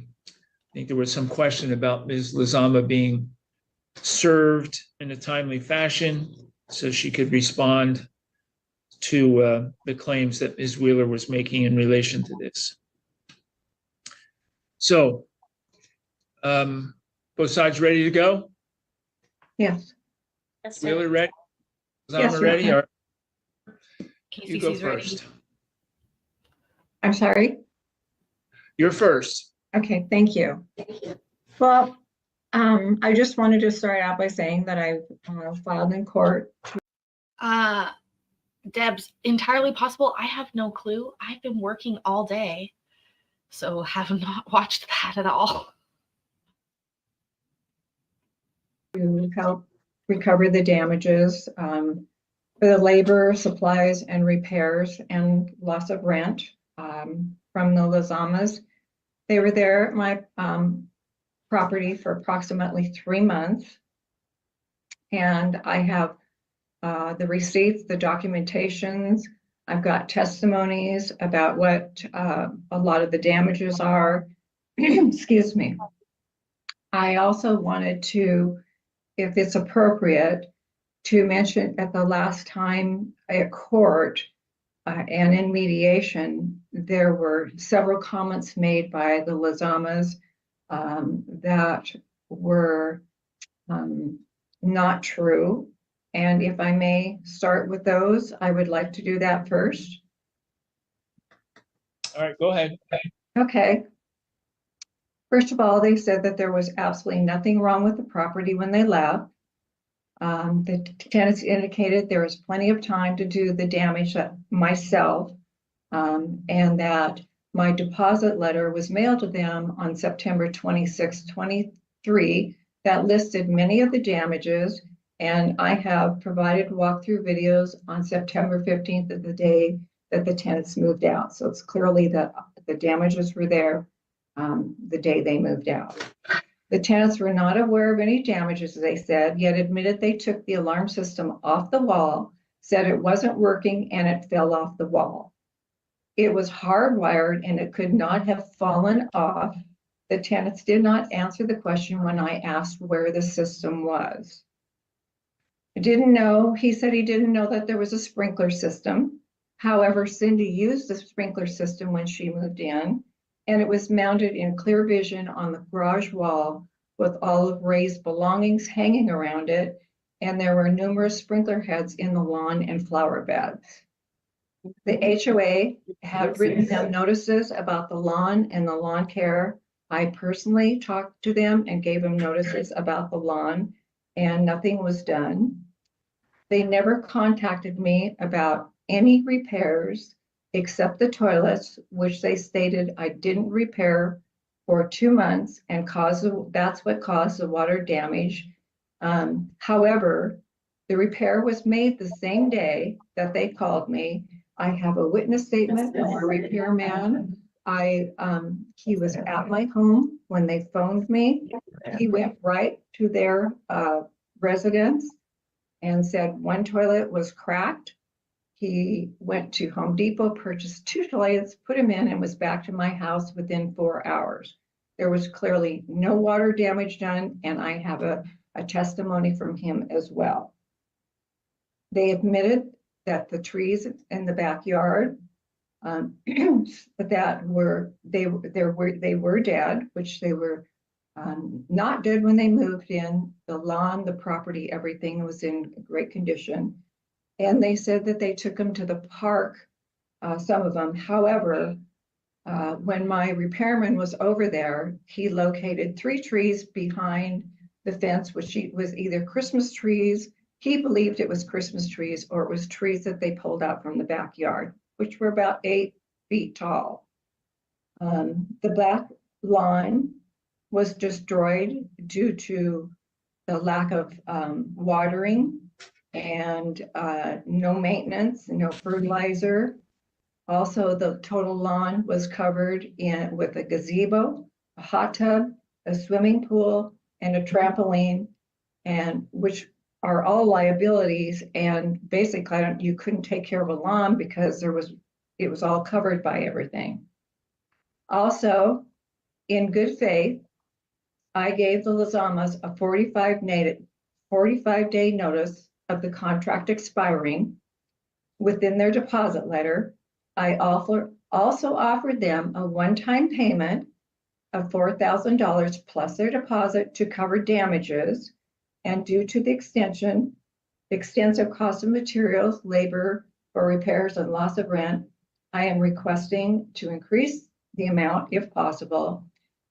think there was some question about Ms. Lizama being served in a timely fashion so she could respond to the claims that Ms. Wheeler was making in relation to this. So, both sides ready to go? Yes. Wheeler ready? Yes, Lizama Your ready? Honor. All right, you go KCC's ready. first. I'm sorry. You're first. Okay, thank you. Well, I just wanted to start out by saying that I filed in court. Deb's entirely possible. I have no clue. I've been working all day, so have not watched that at all. To help recover the damages for the labor, supplies, and repairs and loss of rent from the Lizamas. They were there at my property for approximately 3 months. And I have the receipts, the documentations. I've got testimonies about what a lot of the damages are. Excuse me. I also wanted to, if it's appropriate, to mention at the last time at court and in mediation, there were several comments made by the Lizamas that were not true. And if I may start with those, I would like to do that first. All right, go ahead. Okay. First of all, they said that there was absolutely nothing wrong with the property when they left. The tenants indicated there was plenty of time to do the damage myself, and that my deposit letter was mailed to them on September 26, 23, that listed many of the damages, and I have provided walkthrough videos on September 15th of the day that the tenants moved out. So it's clearly that the damages were there the day they moved out. The tenants were not aware of any damages, they said, yet admitted they took the alarm system off the wall, said it wasn't working, and it fell off the wall. It was hardwired and it could not have fallen off. The tenants did not answer the question when I asked where the system was. He said he didn't know that there was a sprinkler system. However, Cindy used the sprinkler system when she moved in, and it was mounted in clear vision on the garage wall with all of Ray's belongings hanging around it, and there were numerous sprinkler heads in the lawn and flower beds. The HOA had written them notices about the lawn and the lawn care. I personally talked to them and gave them notices about the lawn, and nothing was done. They never contacted me about any repairs except the toilets, which they stated I didn't repair for 2 months, and that's what caused the water damage. However, the repair was made the same day that they called me. I have a witness statement from a repairman. He was at my home when they phoned me. He went right to their residence and said one toilet was cracked. He went to Home Depot, purchased 2 toilets, put them in, and was back to my house within 4 hours. There was clearly no water damage done, and I have a testimony from him as well. They admitted that the trees in the backyard that were dead, which they were not dead when they moved in. The lawn, the property, everything was in great condition. And they said that they took them to the park, some of them. However, when my repairman was over there, he located 3 trees behind the fence, which was either Christmas trees. He believed it was Christmas trees, or it was trees that they pulled out from the backyard, which were about 8 feet tall. The back lawn was destroyed due to the lack of watering and no maintenance, no fertilizer. Also, the total lawn was covered with a gazebo, a hot tub, a swimming pool, and a trampoline, and which are all liabilities. And basically, you couldn't take care of a lawn because it was all covered by everything. Also, in good faith, I gave the Lazamas a 45-day notice of the contract expiring within their deposit letter. I also offered them a one-time payment of $4,000 plus their deposit to cover damages. And due to the extensive cost of materials, labor for repairs, and loss of rent, I am requesting to increase the amount if possible.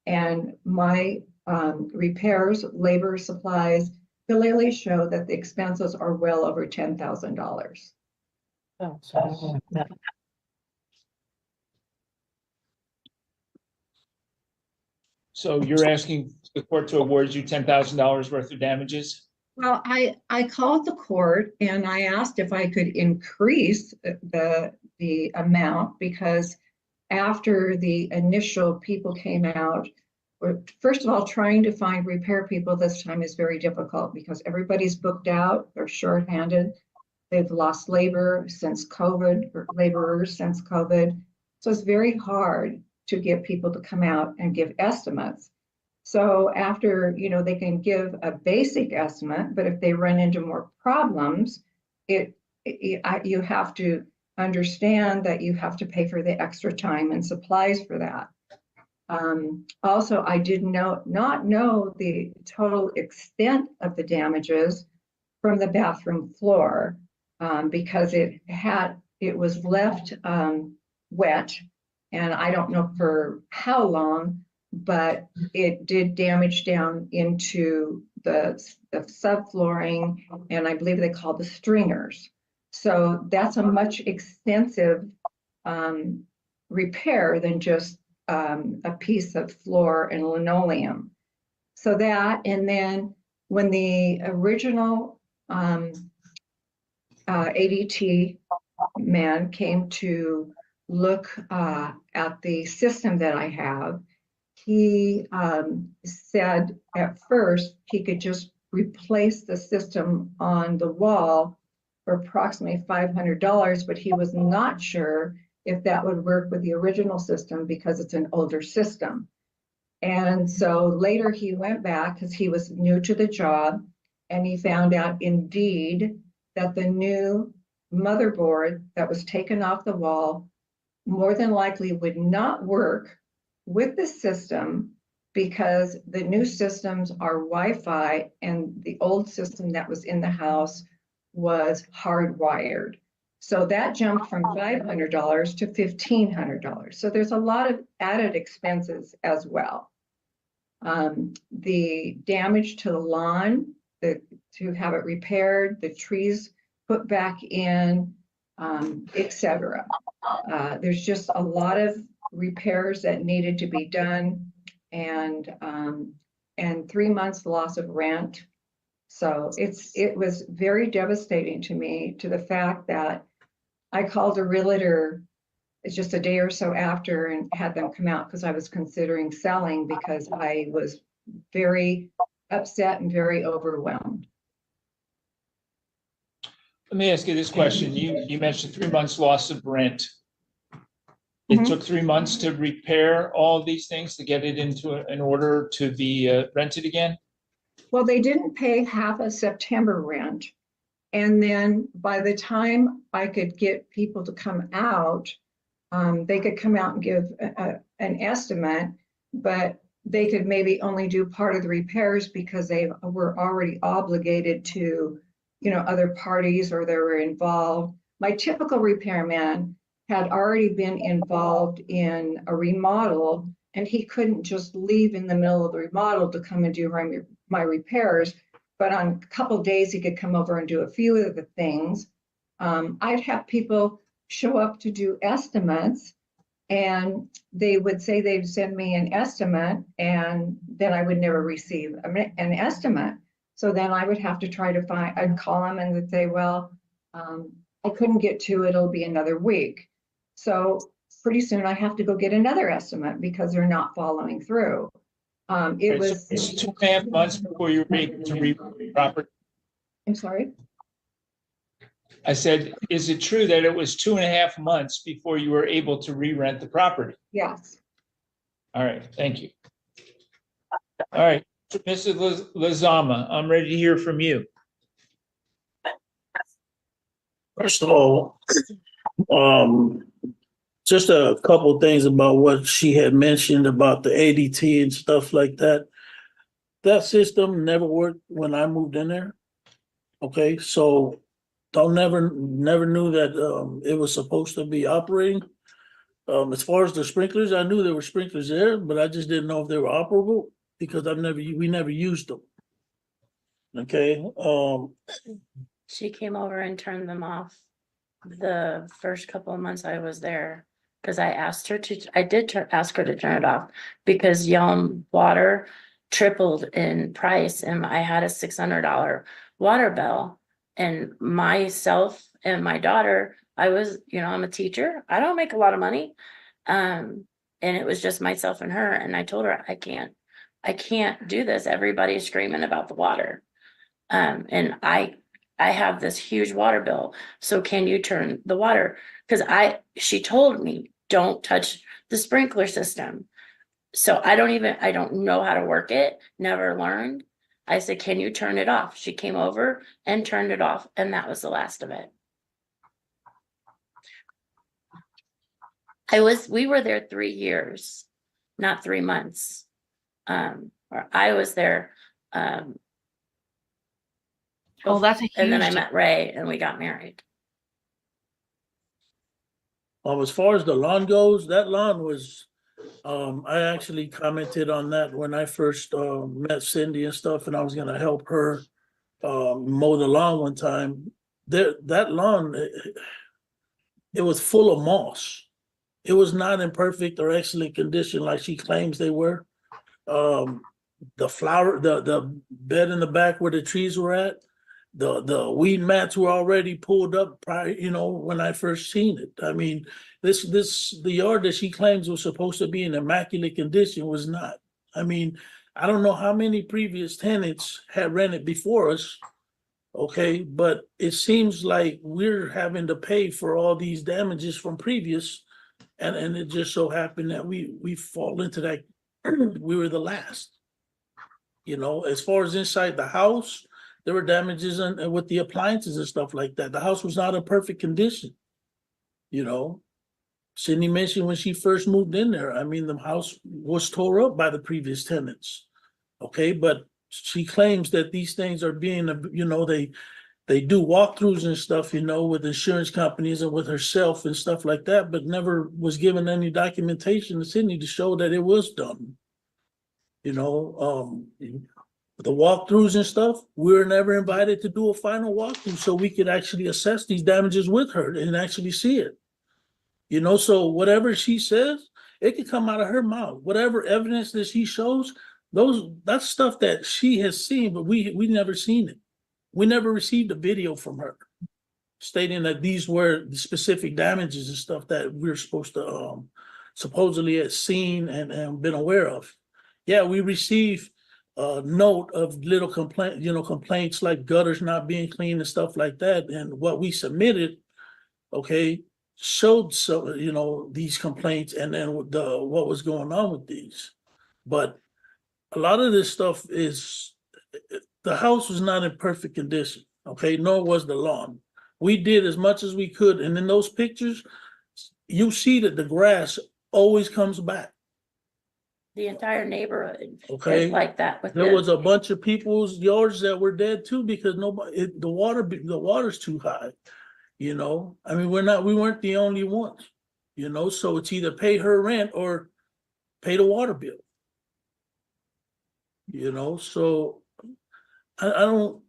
And my repairs, labor, supplies clearly show that the expenses are well over $10,000. So you're asking the court to award you $10,000 worth of damages? Well, I called the court and I asked if I could increase the amount, because after the initial people came out, first of all, trying to find repair people this time is very difficult because everybody's booked out, they're shorthanded, they've lost labor since COVID, or laborers since COVID. So it's very hard to get people to come out and give estimates. So after, they can give a basic estimate, but if they run into more problems, you have to understand that you have to pay for the extra time and supplies for that. Also, I did not know the total extent of the damages from the bathroom floor because it was left wet, and I don't know for how long, but it did damage down into the subflooring, and I believe they call the stringers. So that's a much extensive repair than just a piece of floor and linoleum. So that, and then when the original ADT man came to look at the system that I have, he said at first he could just replace the system on the wall for approximately $500, but he was not sure if that would work with the original system because it's an older system. And so later he went back because he was new to the job, and he found out indeed that the new motherboard that was taken off the wall more than likely would not work with the system because the new systems are Wi-Fi and the old system that was in the house was hardwired. So that jumped from $500 to $1,500. So there's a lot of added expenses as well. The damage to the lawn, to have it repaired, the trees put back in, etc. There's just a lot of repairs that needed to be done, and 3 months loss of rent. So it was very devastating to me, to the fact that I called a realtor just a day or so after and had them come out because I was considering selling because I was very upset and very overwhelmed. Let me ask you this question. You mentioned 3 months loss of rent. It took 3 months to repair all these things to get it into an order to be rented again? Well, they didn't pay half of September rent. And then by the time I could get people to come out, they could come out and give an estimate, but they could maybe only do part of the repairs because they were already obligated to, other parties, or they were involved. My typical repairman had already been involved in a remodel, and he couldn't just leave in the middle of the remodel to come and do my repairs. But on a couple of days, he could come over and do a few of the things. I'd have people show up to do estimates, and they would say they'd send me an estimate, and then I would never receive an estimate. So then I would have to try to find, I'd call them and they'd say, well, I couldn't get to it, it'll be another week. So pretty soon I have to go get another estimate because they're not following through. It's 2.5 months before you were able to re-rent the property. I'm sorry? I said, is it true that it was 2.5 months before you were able to re-rent the property? Yes. All right, thank you. All right, Mrs. Lazama, I'm ready to hear from you. First of all, just a couple things about what she had mentioned about the ADT and stuff like that. That system never worked when I moved in there. Okay, so never knew that it was supposed to be operating. As far as the sprinklers, I knew there were sprinklers there, but I just didn't know if they were operable because we never used them. Okay. She came over and turned them off the first couple of months I was there, because I asked her to. I did ask her to turn it off because Yelm water tripled in price, and I had a $600 water bill. And myself and my daughter, I was, I'm a teacher. I don't make a lot of money, and it was just myself and her. And I told her, I can't do this. Everybody's screaming about the water, and I have this huge water bill. So can you turn the water? Because she told me, don't touch the sprinkler system. So I don't know how to work it, never learned. I said, can you turn it off? She came over and turned it off, and that was the last of it. We were there 3 years, not 3 months. Or I was there. Oh, that's a huge. And then I met Ray and we got married. As far as the lawn goes, that lawn was I actually commented on that when I first met Cindy and stuff, and I was gonna help her mow the lawn one time. That lawn, it was full of moss. It was not in perfect or excellent condition like she claims they were. The bed in the back where the trees were at, the weed mats were already pulled up prior, when I first seen it. I mean, the yard that she claims was supposed to be in immaculate condition was not. I mean, I don't know how many previous tenants had rented before us, okay, but it seems like we're having to pay for all these damages from previous, and it just so happened that we fall into that, we were the last. As far as inside the house, there were damages and with the appliances and stuff like that. The house was not in perfect condition. Cindy mentioned when she first moved in there, I mean, the house was tore up by the previous tenants. Okay, but she claims that these things are being, they do walkthroughs and stuff, with insurance companies and with herself and stuff like that, but never was given any documentation to Cindy to show that it was done. The walkthroughs and stuff, we were never invited to do a final walkthrough so we could actually assess these damages with her and actually see it. So whatever she says, it could come out of her mouth. Whatever evidence that she shows, that's stuff that she has seen, but we never seen it. We never received a video from her stating that these were the specific damages and stuff that we're supposed to supposedly have seen and been aware of. Yeah, we received a note of little complaints like gutters not being clean and stuff like that. And what we submitted, okay, showed these complaints and then what was going on with these. But a lot of this stuff is, the house was not in perfect condition, okay, nor was the lawn. We did as much as we could, and in those pictures, you see that the grass always comes back. The entire neighborhood Okay. is like that. There was a bunch of people's yards that were dead too because the water's too high. I mean, we weren't the only ones. So it's either pay her rent or pay the water bill. So I don't.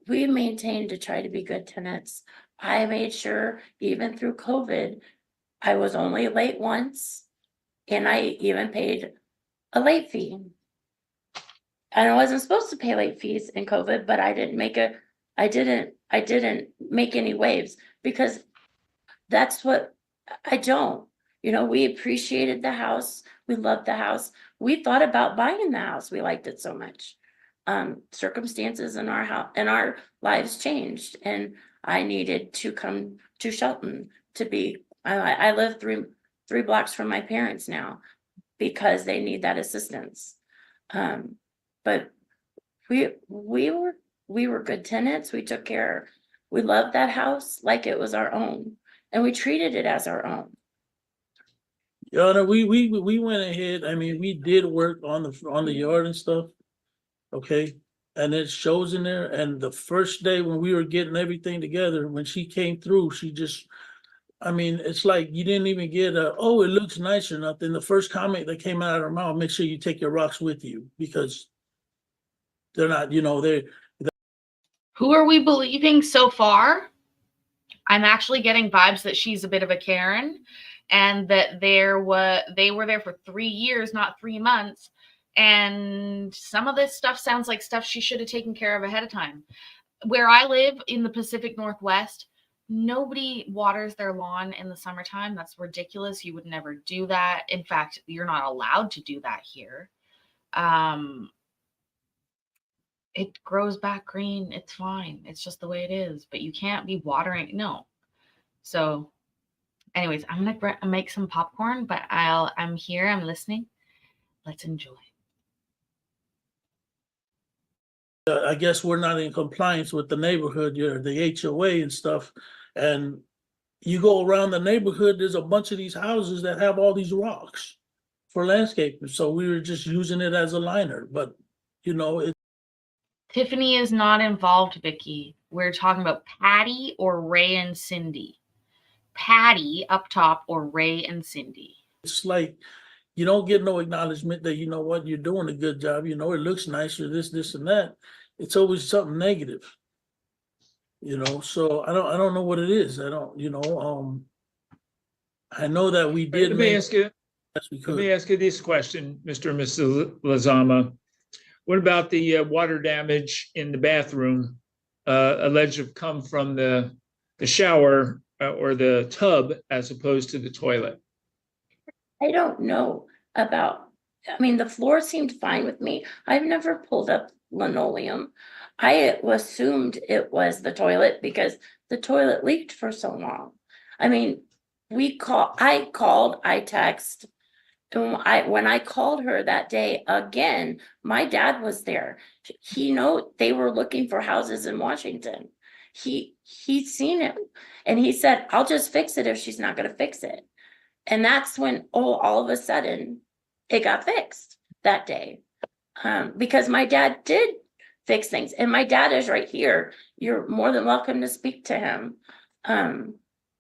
We maintained to try to be good tenants. I made sure even through COVID, I was only late once. And I even paid a late fee. And I wasn't supposed to pay late fees in COVID, but I didn't make any waves because that's what I don't. We appreciated the house. We loved the house. We thought about buying the house. We liked it so much. Circumstances in our house and our lives changed, and I needed to come to Shelton to be. I live three blocks from my parents now because they need that assistance. But we were good tenants. We took care. We loved that house like it was our own, and we treated it as our own. We went ahead. I mean, we did work on the yard and stuff. Okay. And it shows in there. And the first day when we were getting everything together, when she came through, I mean, it's like you didn't even get it looks nice or nothing. The first comment that came out of her mouth, make sure you take your rocks with you because they're not, Who are we believing so far? I'm actually getting vibes that she's a bit of a Karen and that they were there for 3 years, not 3 months. And some of this stuff sounds like stuff she should have taken care of ahead of time. Where I live in the Pacific Northwest, nobody waters their lawn in the summertime. That's ridiculous. You would never do that. In fact, you're not allowed to do that here. It grows back green. It's fine. It's just the way it is. But you can't be watering. No. So anyways, I'm going to make some popcorn, but I'm here. I'm listening. Let's enjoy. I guess we're not in compliance with the neighborhood, the HOA and stuff. And you go around the neighborhood, there's a bunch of these houses that have all these rocks for landscaping. So we were just using it as a liner, but Tiffany is not involved, Vicky. We're talking about Patty or Ray and Cindy. Patty up top or Ray and Cindy. it's like, you don't get no acknowledgement that, you know what, you're doing a good job, you know, it looks nice, or this and that. It's always something negative. You know, so I don't know what it is. I don't, you know, I know that we did Let me make, ask you, yes, we let me could. ask you this question, Mr. and Mrs. Lazama. What about the water damage in the bathroom alleged to have come from the shower or the tub as opposed to the toilet? I don't know about, I mean, the floor seemed fine with me. I've never pulled up linoleum. I assumed it was the toilet because the toilet leaked for so long. I mean, I called, I texted. When I called her that day again, my dad was there. He know they were looking for houses in Washington. He'd seen it, and he said, "I'll just fix it if she's not gonna fix it." And that's when, all of a sudden, it got fixed that day. Because my dad did fix things, and my dad is right here. You're more than welcome to speak to him.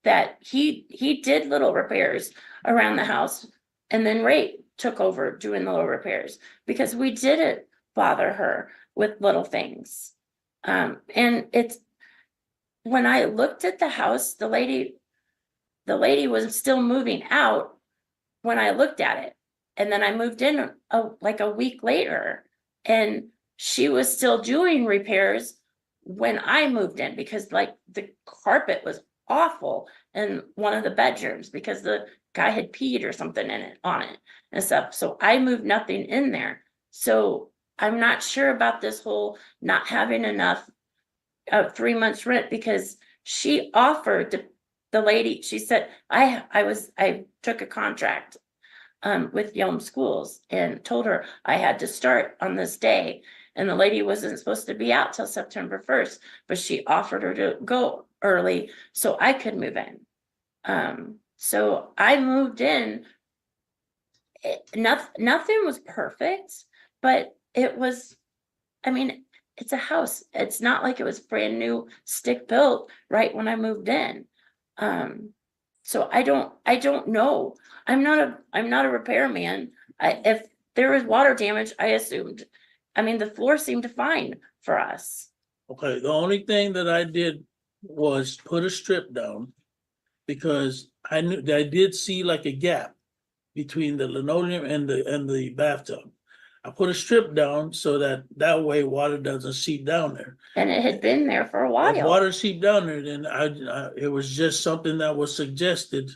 That he did little repairs around the house, and then Ray took over doing the little repairs because we didn't bother her with little things. And it's, when I looked at the house, the lady was still moving out when I looked at it. And then I moved in like a week later, and she was still doing repairs when I moved in, because like the carpet was awful in one of the bedrooms because the guy had peed or something on it and stuff. So I moved nothing in there. So I'm not sure about this whole not having enough 3 months rent, because she offered to, the lady, she said, I took a contract with Yelm Schools and told her I had to start on this day, and the lady wasn't supposed to be out till September 1st, but she offered her to go early so I could move in. So I moved in. Nothing was perfect, but it was, I mean, it's a house. It's not like it was brand new, stick built right when I moved in. So I don't know. I'm not a repairman. If there was water damage, I assumed, I mean, the floor seemed fine for us. Okay, the only thing that I did was put a strip down because I knew I did see like a gap between the linoleum and the bathtub. I put a strip down so that way water doesn't seep down there. And it had been there for a If while. water seeped down there, then it was just something that was suggested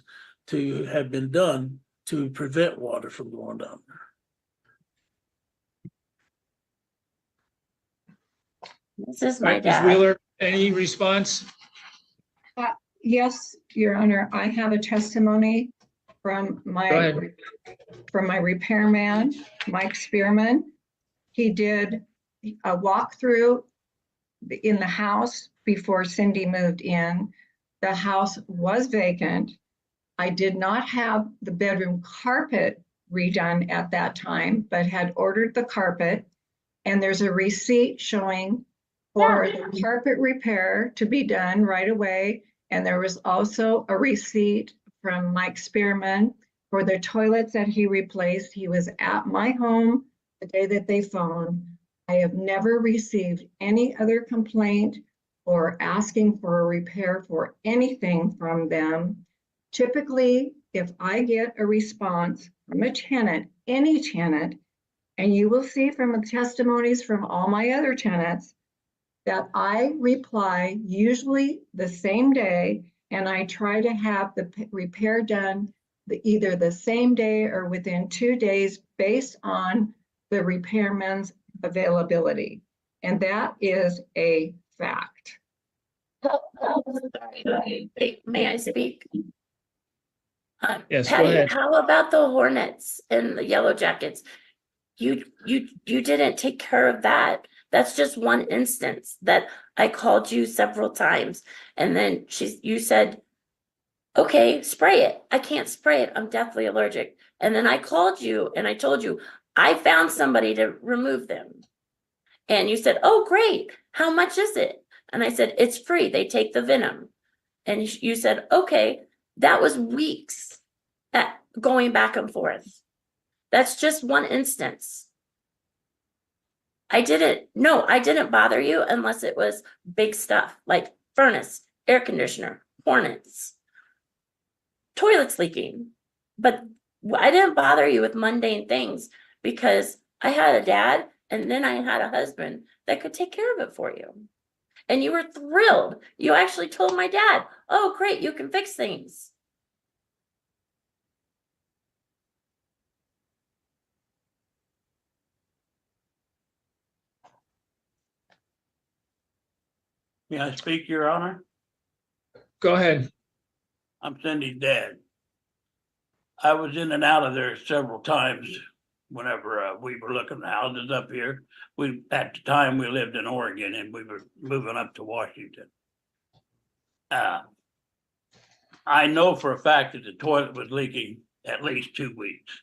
to have been done to prevent water from going down there. This is All my right, Ms. dad. Wheeler, any response? Yes, Your Honor, I have a testimony from Go my ahead. repairman, Mike Spearman. He did a walkthrough in the house before Cindy moved in. The house was vacant. I did not have the bedroom carpet redone at that time, but had ordered the carpet. And there's a receipt showing for the carpet repair to be done right away. And there was also a receipt from Mike Spearman for the toilets that he replaced. He was at my home the day that they phoned. I have never received any other complaint or asking for a repair for anything from them. Typically, if I get a response from a tenant, any tenant, and you will see from the testimonies from all my other tenants, that I reply usually the same day, and I try to have the repair done either the same day or within 2 days based on the repairman's availability. And that is a fact. May I speak? Yes, go Patty, ahead. how about the Hornets and the Yellow Jackets? You didn't take care of that. That's just one instance that I called you several times, and then you said, okay, spray it. I can't spray it. I'm deathly allergic. And then I called you and I told you I found somebody to remove them. And you said, oh, great. How much is it? And I said, it's free. They take the venom. And you said, okay, that was weeks. going back and forth. That's just one instance. I didn't bother you unless it was big stuff like furnace, air conditioner, hornets, toilets leaking. But I didn't bother you with mundane things because I had a dad and then I had a husband that could take care of it for you. And you were thrilled. You actually told my dad, oh, great, you can fix things. May I speak, Your Honor? Go ahead. I'm Cindy's dad. I was in and out of there several times whenever we were looking at houses up here. At the time, we lived in Oregon and we were moving up to Washington. I know for a fact that the toilet was leaking at least 2 weeks.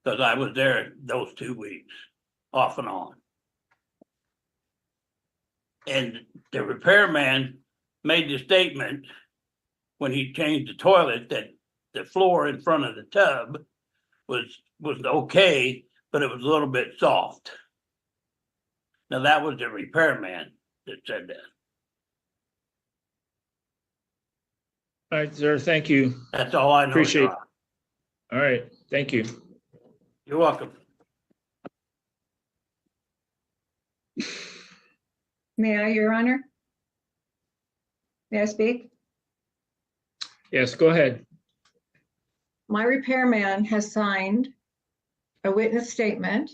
Because I was there those 2 weeks, off and on. And the repairman made the statement when he changed the toilet that the floor in front of the tub was okay, but it was a little bit soft. Now that was the repairman that said that. All right, sir, thank you. That's all I know. Appreciate Your it. Honor. All right, thank you. You're welcome. May I, Your Honor? May I speak? Yes, go ahead. My repairman has signed a witness statement,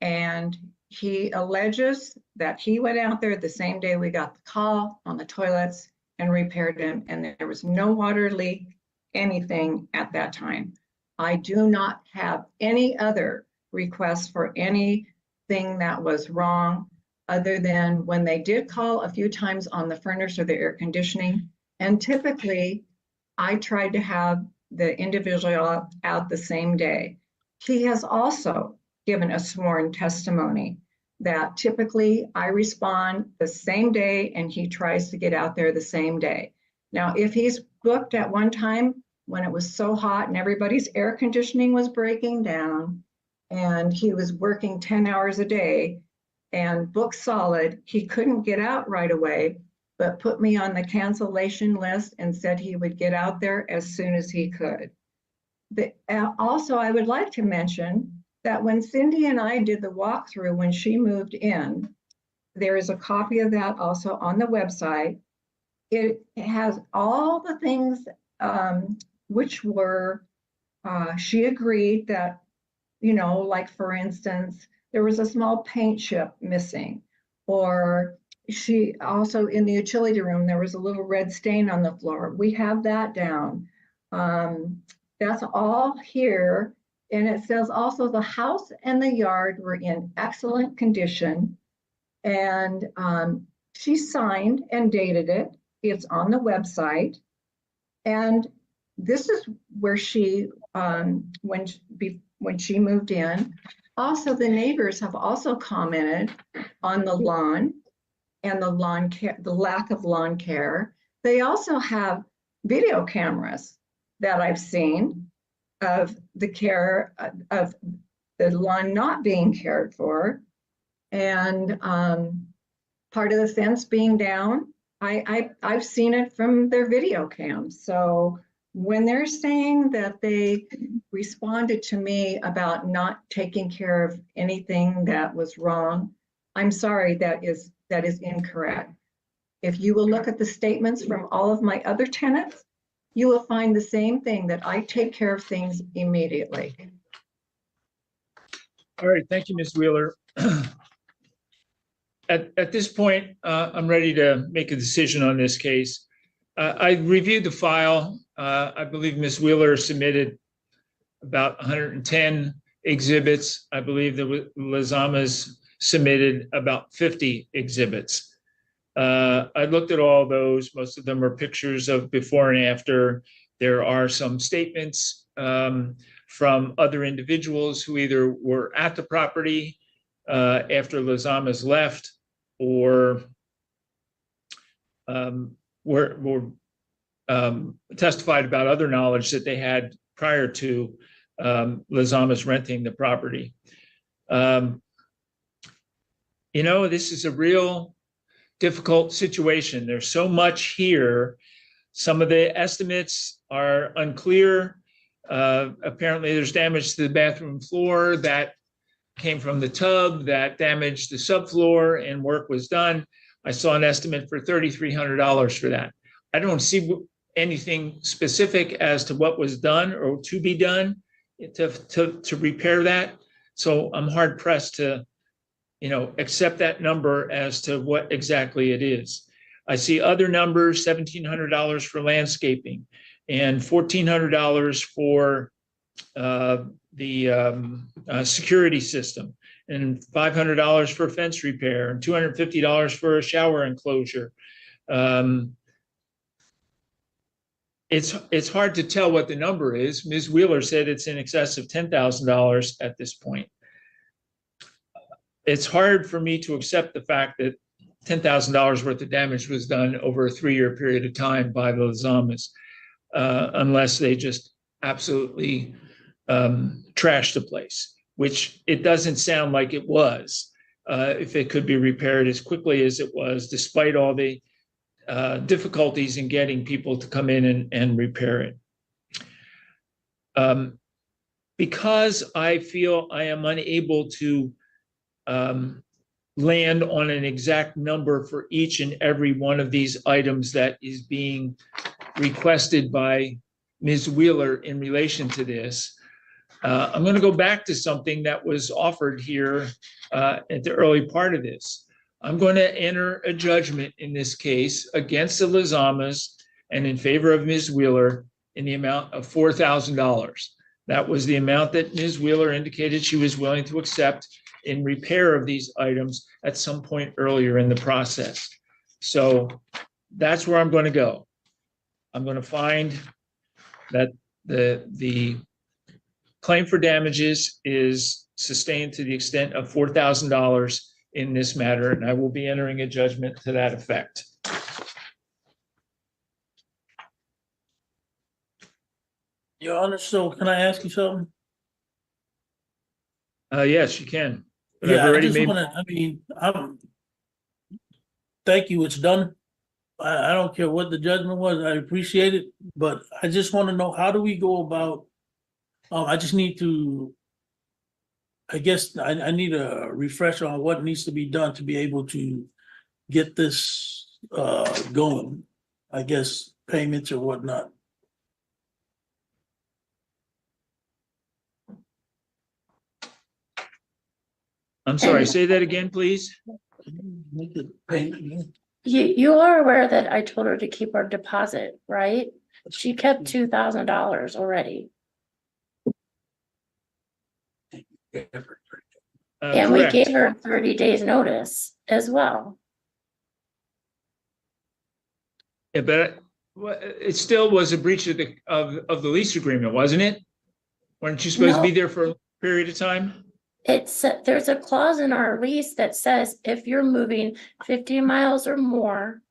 and he alleges that he went out there the same day we got the call on the toilets and repaired them, and there was no water leak, anything at that time. I do not have any other requests for anything that was wrong, other than when they did call a few times on the furnace or the air conditioning. And typically, I tried to have the individual out the same day. He has also given a sworn testimony that typically I respond the same day and he tries to get out there the same day. Now, if he's booked at one time when it was so hot and everybody's air conditioning was breaking down and he was working 10 hours a day and booked solid, he couldn't get out right away, but put me on the cancellation list and said he would get out there as soon as he could. Also, I would like to mention that when Cindy and I did the walkthrough when she moved in, there is a copy of that also on the website. It has all the things which were, she agreed that, like for instance, there was a small paint chip missing, or she also in the utility room, there was a little red stain on the floor. We have that down. That's all here. And it says also the house and the yard were in excellent condition. And she signed and dated it. It's on the website. And this is where she, when she moved in. Also, the neighbors have also commented on the lawn and the lawn care, the lack of lawn care. They also have video cameras that I've seen of the care of the lawn not being cared for, and part of the fence being down. I've seen it from their video cams. So when they're saying that they responded to me about not taking care of anything that was wrong, I'm sorry, that is incorrect. If you will look at the statements from all of my other tenants, you will find the same thing, that I take care of things immediately. All right, thank you, Ms. Wheeler. At this point, I'm ready to make a decision on this case. I reviewed the file. I believe Ms. Wheeler submitted about 110 exhibits. I believe the Lazamas submitted about 50 exhibits. I looked at all those. Most of them are pictures of before and after. There are some statements from other individuals who either were at the property after Lazamas left, or were testified about other knowledge that they had prior to Lazamas renting the property. This is a real difficult situation. There's so much here. Some of the estimates are unclear. Apparently, there's damage to the bathroom floor that came from the tub that damaged the subfloor, and work was done. I saw an estimate for $3,300 for that. I don't see anything specific as to what was done or to be done to repair that. So I'm hard pressed to, accept that number as to what exactly it is. I see other numbers, $1,700 for landscaping and $1,400 for the security system, and $500 for fence repair, and $250 for a shower enclosure. It's hard to tell what the number is. Ms. Wheeler said it's in excess of $10,000 at this point. It's hard for me to accept the fact that $10,000 worth of damage was done over a 3-year period of time by the Lazamas, unless they just absolutely trashed the place, which it doesn't sound like it was. If it could be repaired as quickly as it was, despite all the difficulties in getting people to come in and repair it. Because I feel I am unable to land on an exact number for each and every one of these items that is being requested by Ms. Wheeler in relation to this, I'm going to go back to something that was offered here at the early part of this. I'm going to enter a judgment in this case against the Lazamas and in favor of Ms. Wheeler in the amount of $4,000. That was the amount that Ms. Wheeler indicated she was willing to accept in repair of these items at some point earlier in the process. So that's where I'm going to go. I'm going to find that the claim for damages is sustained to the extent of $4,000 in this matter, and I will be entering a judgment to that effect. Your Honor, so can I ask you something? Yes, you can. But Yeah, I've I already just made. Thank you, it's done. I don't care what the judgment was, I appreciate it, but I just want to know, how do we go about, I just need to, I guess I need a refresher on what needs to be done to be able to get this going, I guess, payments or whatnot. I'm sorry, say that again, please. Make it payment. You are aware that I told her to keep her deposit, right? She kept $2,000 already. And we Correct. gave her 30 days notice as well. Yeah, but it still was a breach of the lease agreement, wasn't it? Weren't you supposed to be there for a period of time? There's a clause in our lease that says if you're moving 50 miles or more,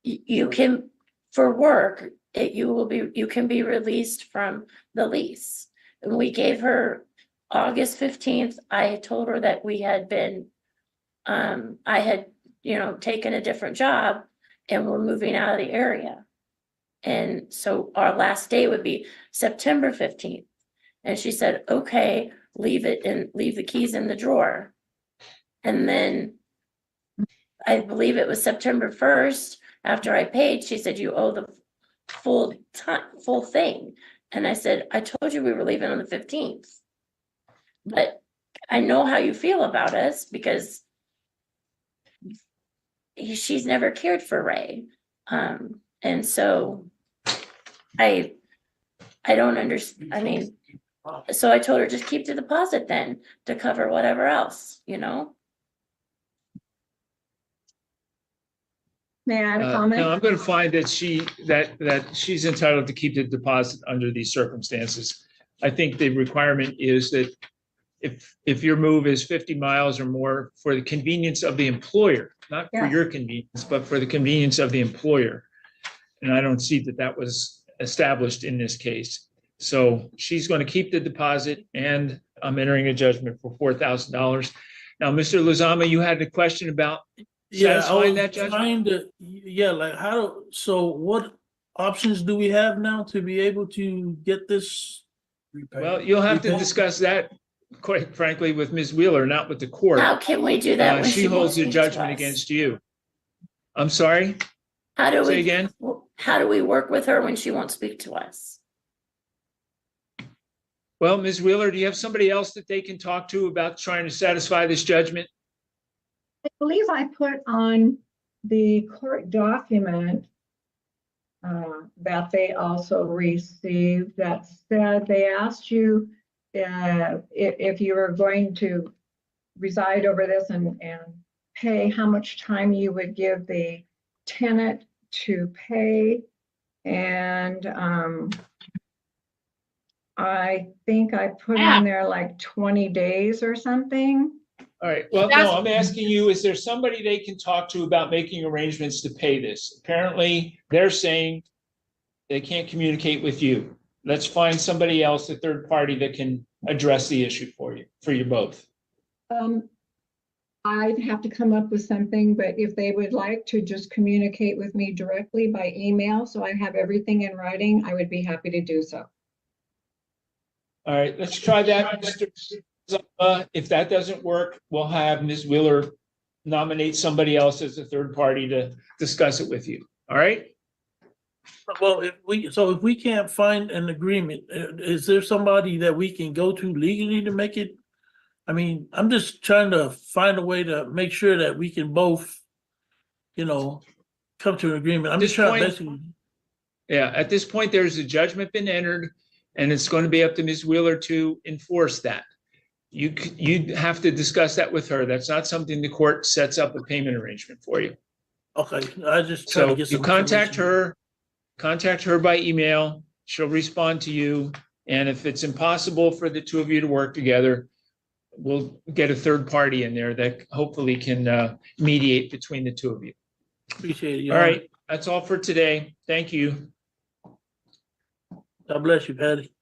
you can, for work, you can be released from the lease. And we gave her August 15th. I told her that we had been, I had, taken a different job and we're moving out of the area. And so our last day would be September 15th. And she said, okay, leave the keys in the drawer. And then I believe it was September 1st, after I paid, she said, you owe the full thing. And I said, I told you we were leaving on the 15th. But I know how you feel about us because she's never cared for Ray. And so I don't understand. I mean, so I told her, just keep the deposit then to cover whatever else, May I add a comment? No, I'm going to find that she's entitled to keep the deposit under these circumstances. I think the requirement is that if your move is 50 miles or more, for the convenience of the employer, not for your convenience, but for the convenience of the employer. And I don't see that that was established in this case. So she's going to keep the deposit, and I'm entering a judgment for $4,000. Now, Mr. Lozama, you had a question about Yeah, I satisfying was that judgment? trying to, yeah, like so what options do we have now to be able to get this? Well, you'll have to repaid? discuss that, quite frankly, with Ms. Wheeler, not with the court. How can we do that when She she won't holds the speak to judgment us? against you. I'm sorry? How do Say we, again? how do we work with her when she won't speak to us? Well, Ms. Wheeler, do you have somebody else that they can talk to about trying to satisfy this judgment? I believe I put on the court document that they also received that said they asked you if you were going to reside over this and pay, how much time you would give the tenant to pay. And I think I put on there like 20 days or something. All right, well, no, I'm asking you, is there somebody they can talk to about making arrangements to pay this? Apparently, they're saying they can't communicate with you. Let's find somebody else, a third party that can address the issue for you both. I'd have to come up with something, but if they would like to just communicate with me directly by email, so I have everything in writing, I would be happy to do so. All right, let's try that, Mr. Zamba. If that doesn't work, we'll have Ms. Wheeler nominate somebody else as a third party to discuss it with you. All right? Well, if we can't find an agreement, is there somebody that we can go to legally to make it? I mean, I'm just trying to find a way to make sure that we can both, come to an agreement. I'm just trying basically. Yeah, at this point, there's a judgment been entered, and it's going to be up to Ms. Wheeler to enforce that. You have to discuss that with her. That's not something the court sets up a payment arrangement for you. Okay, I just try to So get you some contact information. her by email. She'll respond to you. And if it's impossible for the two of you to work together, we'll get a third party in there that hopefully can mediate between the two of you. Appreciate it. All right, that's all for today. Thank you. God bless you, Patty.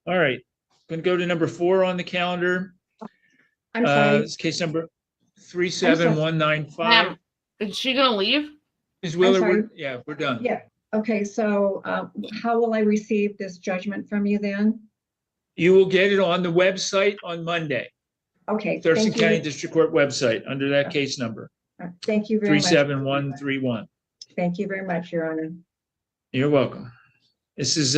All right, going to go to number 4 on the calendar. I'm sorry. It's case number 37195. Ma'am, is she gonna leave? Ms. Wheeler, sorry. we're done. Yeah, okay, so how will I receive this judgment from you then? You will get it on the website on Monday, Okay, Thurston thank County you. District Court website under that case number, Thank you very much. 37131. Thank you very much, Your Honor. You're welcome. This is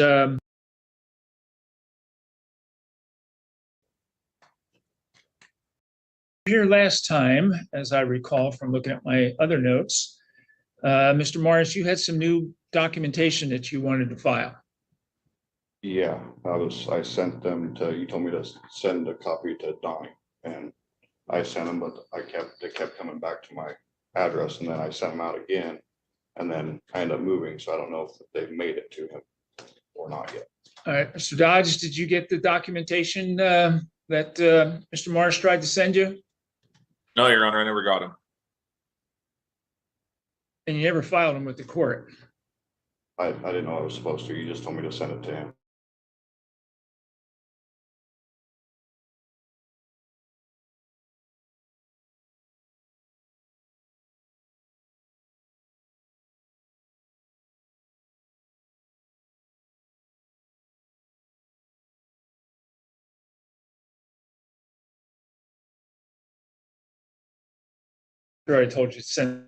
here last time, as I recall from looking at my other notes. Mr. Morris, you had some new documentation that you wanted to file. Yeah, I sent them you told me to send a copy to Donnie, and I sent them, but they kept coming back to my address, and then I sent them out again, and then I ended up moving, so I don't know if they've made it to him or not yet. All right, Mr. Dodge, did you get the documentation that Mr. Morris tried to send you? No, Your Honor, I never got him. And you never filed them with the court? I didn't know I was supposed to. You just told me to send it to him. Sure, I told you to send.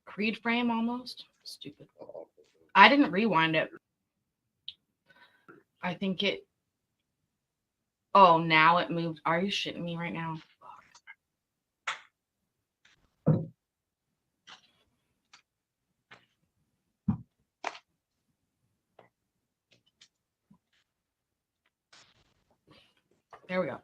Creed frame almost. Stupid. I didn't rewind it. I think it. Oh, now it moved. Are you shitting me right now? There we go.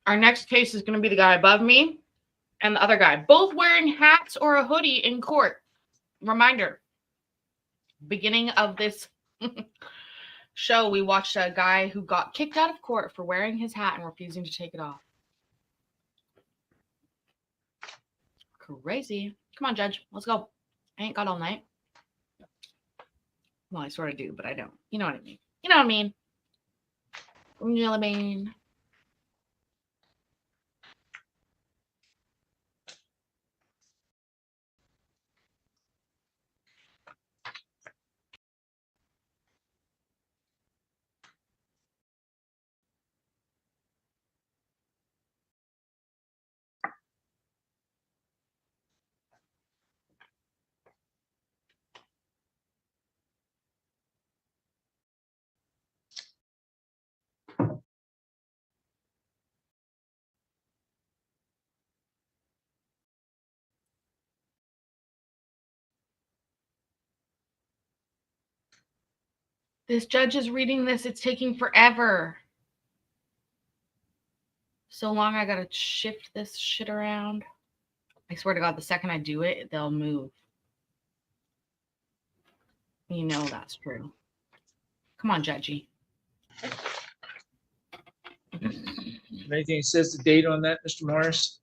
Our next case is going to be the guy above me. and the other guy, both wearing hats or a hoodie in court. Reminder, beginning of this show, we watched a guy who got kicked out of court for wearing his hat and refusing to take it off. Crazy. Come on, Judge. Let's go. I ain't got all night. Well, I sort of do, but I don't. You know what I mean. You know what I mean. You know what I mean. This judge is reading this. It's taking forever. So long I gotta shift this shit around. I swear to God, the second I do it, they'll move. You know that's true. Come on, Judgy. Anything that says the date on that, Mr. Morris?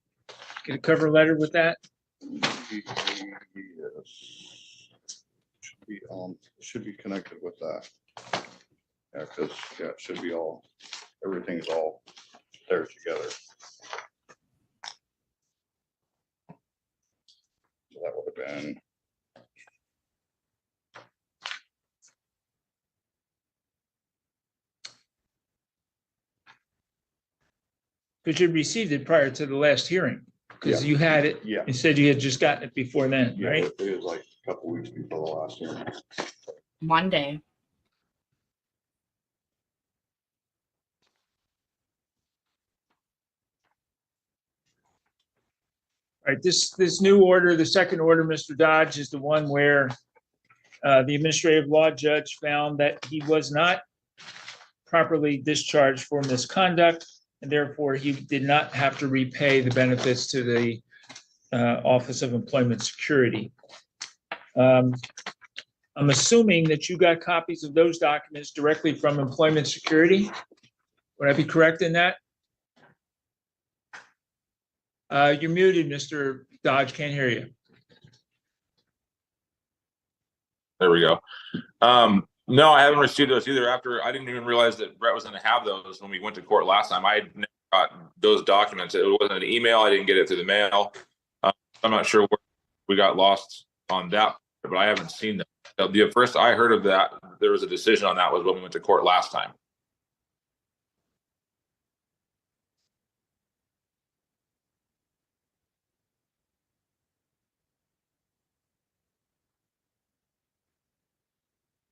Get a cover letter with that? Yes. Should be connected with that. Yeah, because it should be all, everything's all there together. So that would have been. Because you received it prior to the last hearing, because Yeah. you had it. Yeah. You said you had just gotten it before then, Yeah, right? it was like a couple weeks before the last hearing. One day. All right, this new order, the second order, Mr. Dodge, is the one where the administrative law judge found that he was not properly discharged for misconduct, and therefore he did not have to repay the benefits to the Office of Employment Security. I'm assuming that you got copies of those documents directly from Employment Security. Would I be correct in that? You're muted, Mr. Dodge, can't hear you. There we go. No, I haven't received those either. After I didn't even realize that Brett was going to have those when we went to court last time. I never got those documents. It wasn't an email. I didn't get it through the mail. I'm not sure where we got lost on that, but I haven't seen them. The first I heard of that, there was a decision on that was when we went to court last time.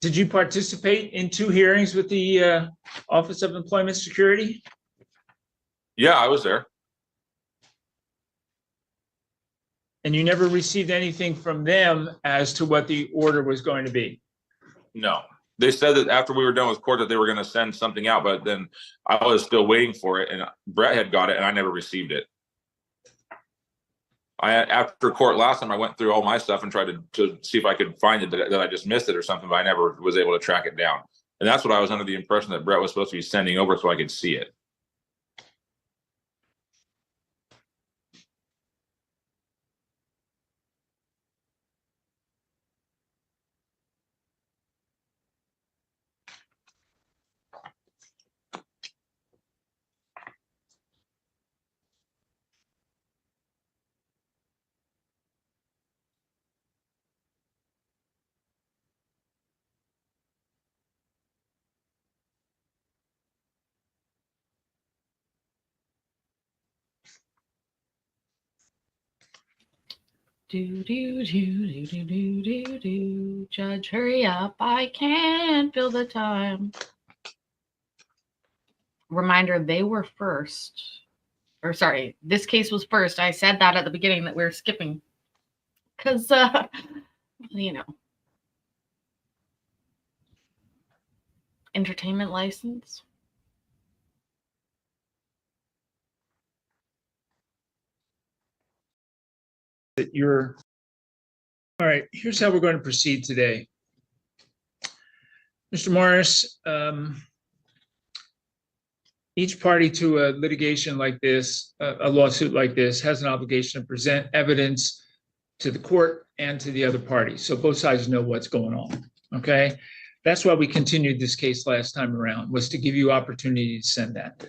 Did you participate in 2 hearings with the Office of Employment Security? Yeah, I was there. And you never received anything from them as to what the order was going to be? No, they said that after we were done with court that they were going to send something out, but then I was still waiting for it, and Brett had got it, and I never received it. After court last time, I went through all my stuff and tried to see if I could find it, that I just missed it or something, but I never was able to track it down. And that's what I was under the impression that Brett was supposed to be sending over so I could see it. Do, do, do, do, do, do, do, do. Judge, hurry up. I can't fill the time. Reminder, they were first. Or sorry, this case was first. I said that at the beginning that we were skipping. Because, you know. Entertainment license. that you're, all right, here's how we're going to proceed today. Mr. Morris, each party to a litigation like this, a lawsuit like this, has an obligation to present evidence to the court and to the other party, so both sides know what's going on, okay? That's why we continued this case last time around, was to give you opportunity to send that.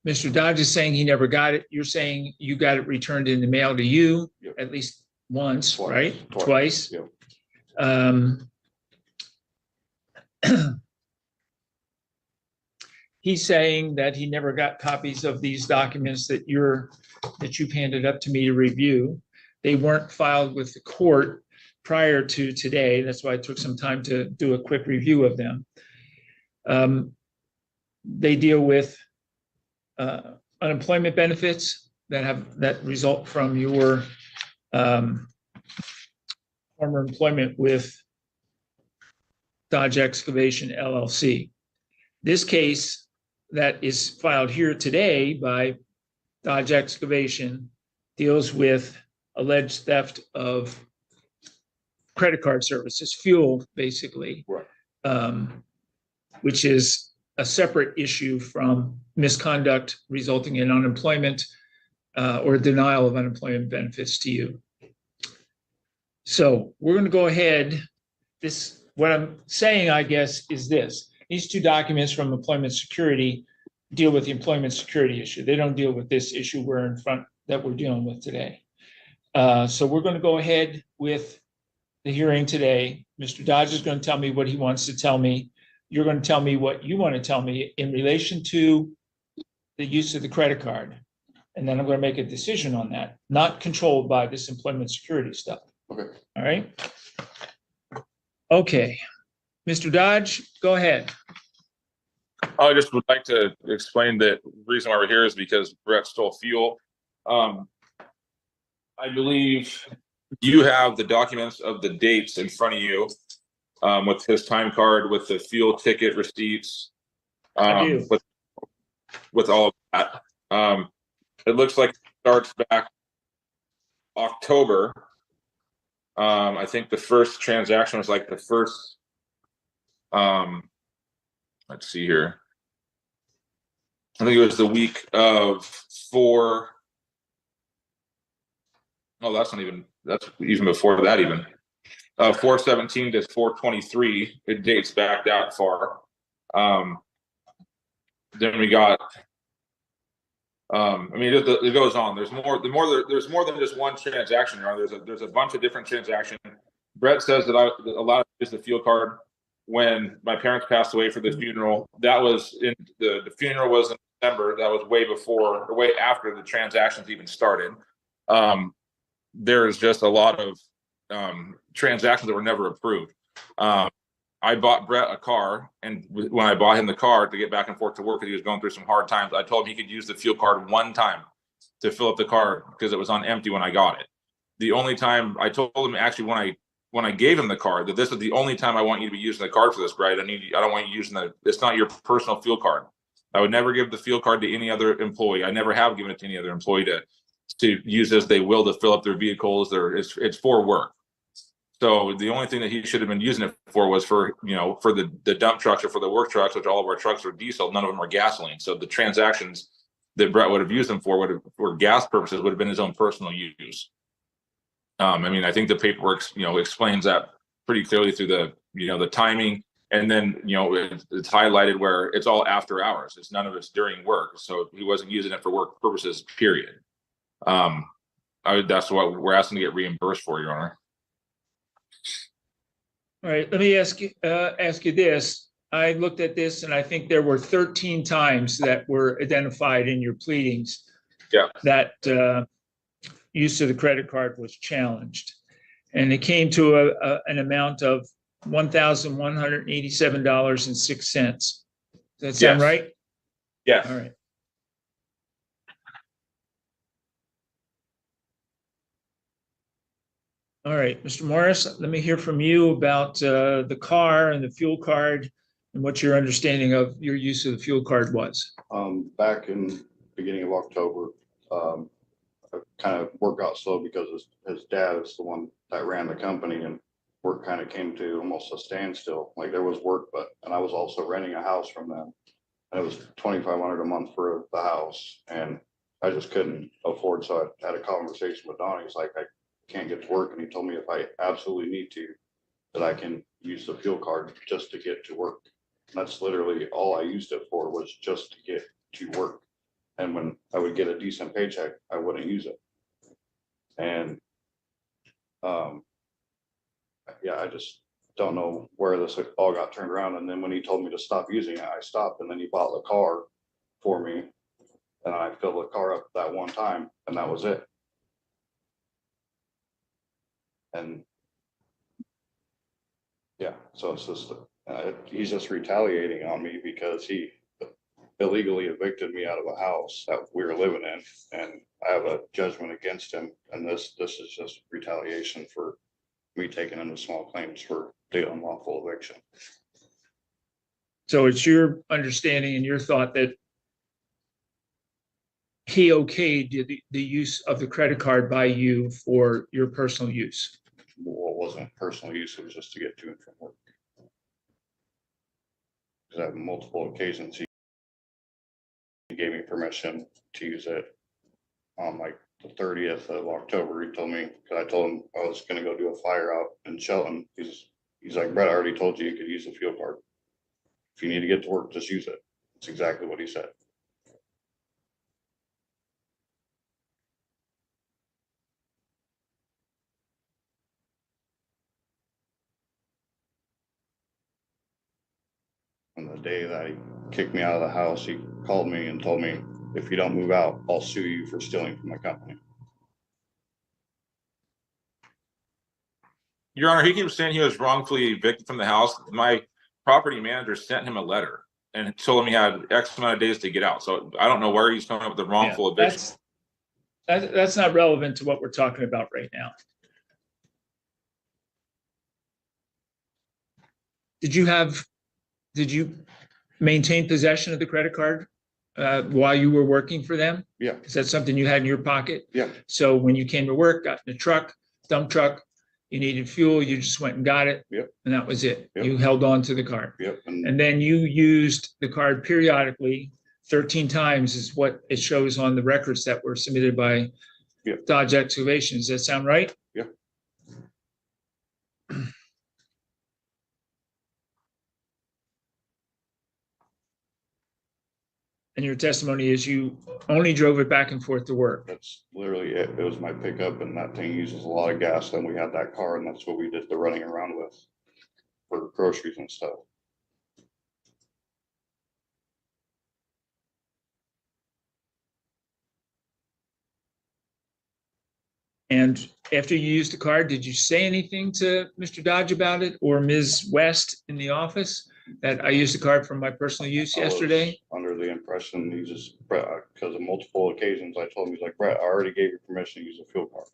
Mr. Dodge is saying he never got it. You're saying you got it returned in the mail to you at least once, right? Twice. He's saying that he never got copies of these documents that you've handed up to me to review. They weren't filed with the court prior to today. That's why it took some time to do a quick review of them. They deal with unemployment benefits that result from your former employment with Dodge Excavation LLC. This case that is filed here today by Dodge Excavation deals with alleged theft of credit card services, fuel, basically, which is a separate issue from misconduct resulting in unemployment or denial of unemployment benefits to you. So we're going to go ahead. What I'm saying, I guess, is this. These two documents from Employment Security deal with the employment security issue. They don't deal with this issue that we're dealing with today. So we're going to go ahead with the hearing today. Mr. Dodge is going to tell me what he wants to tell me. You're going to tell me what you want to tell me in relation to the use of the credit card. And then I'm going to make a decision on that, not controlled by this employment security stuff. Okay. All right. Okay. Mr. Dodge, go ahead. I just would like to explain that the reason why we're here is because Brett stole fuel. I believe you have the documents of the dates in front of you with his time card, with the fuel ticket receipts, I do. with all of that. It looks like it starts back October. I think the first transaction was like the first, let's see here. I think it was the week of 4. Oh, that's even before that even. 4/17 to 4/23. It dates back that far. Then we got, I mean, it goes on. There's more than just one transaction. There's a bunch of different transactions. Brett says that I allowed to use the fuel card when my parents passed away for the funeral. That was in the funeral was in December. That was way after the transactions even started. There's just a lot of transactions that were never approved. I bought Brett a car, and when I bought him the car to get back and forth to work because he was going through some hard times, I told him he could use the fuel card one time to fill up the car because it was on empty when I got it. The only time I told him, actually, when I gave him the card, that this is the only time I want you to be using the card for this, Brett. I don't want you using it's not your personal fuel card. I would never give the fuel card to any other employee. I never have given it to any other employee to use as they will to fill up their vehicles. It's for work. So the only thing that he should have been using it for was for the dump trucks or for the work trucks, which all of our trucks are diesel. None of them are gasoline. So the transactions that Brett would have used them for for gas purposes would have been his own personal use. I mean, I think the paperwork, explains that pretty clearly through the timing. And then, it's highlighted where it's all after hours. It's none of it's during work. So he wasn't using it for work purposes, period. That's what we're asking to get reimbursed for, Your Honor. All right, let me ask you this. I looked at this and I think there were 13 times that were identified in your pleadings that use of the credit card was challenged. And it came to an amount of $1,187.06. Does that sound right? Yes. All right. All right, Mr. Morris, let me hear from you about the car and the fuel card and what your understanding of your use of the fuel card was. Back in beginning of October, kind of work got slow because his dad is the one that ran the company, and work kind of came to almost a standstill. Like there was work, and I was also renting a house from them. And it was $2,500 a month for the house, and I just couldn't afford. So I had a conversation with Donnie. He's like, I can't get to work, and he told me if I absolutely need to, that I can use the fuel card just to get to work. And that's literally all I used it for, was just to get to work. And when I would get a decent paycheck, I wouldn't use it. And yeah, I just don't know where this all got turned around. And then when he told me to stop using it, I stopped. And then he bought the car for me, and I filled the car up that one time, and that was it. And yeah, so it's just he's just retaliating on me because he illegally evicted me out of a house that we were living in, and I have a judgment against him. And this is just retaliation for me taking into small claims for the unlawful eviction. So it's your understanding and your thought that he okayed the use of the credit card by you for your personal use? Well, it wasn't personal use, it was just to get to and from work. Because on multiple occasions, he gave me permission to use it on like the 30th of October. He told me, because I told him I was going to go do a fire out in Shelton. He's like, Brett, I already told you you could use the fuel card. If you need to get to work, just use it. That's exactly what he said. And the day that he kicked me out of the house, he called me and told me, if you don't move out, I'll sue you for stealing from my company. Your Honor, he keeps saying he was wrongfully evicted from the house. My property manager sent him a letter and told him he had X amount of days to get out. So I don't know where he's coming up with the wrongful eviction. That's not relevant to what we're talking about right now. Did you maintain possession of the credit card while you were working for them? Yeah. Is that something you had in your pocket? Yeah. So when you came to work, got in a truck, dump truck, you needed fuel, you just went and got it. Yep. And that was it. Yep. You held on to the card. Yep. And then you used the card periodically 13 times is what it shows on the records that were submitted by Yep. Dodge Excavation. Does that sound right? Yeah. And your testimony is you only drove it back and forth to work. That's literally it. It was my pickup, and that thing uses a lot of gas. Then we had that car, and that's what we did the running around with for groceries and stuff. And after you used the card, did you say anything to Mr. Dodge about it or Ms. West in the office that I used the card for my personal use yesterday? Under the impression he just, Brett, because of multiple occasions, I told him, he's like, Brett, I already gave you permission to use a fuel card.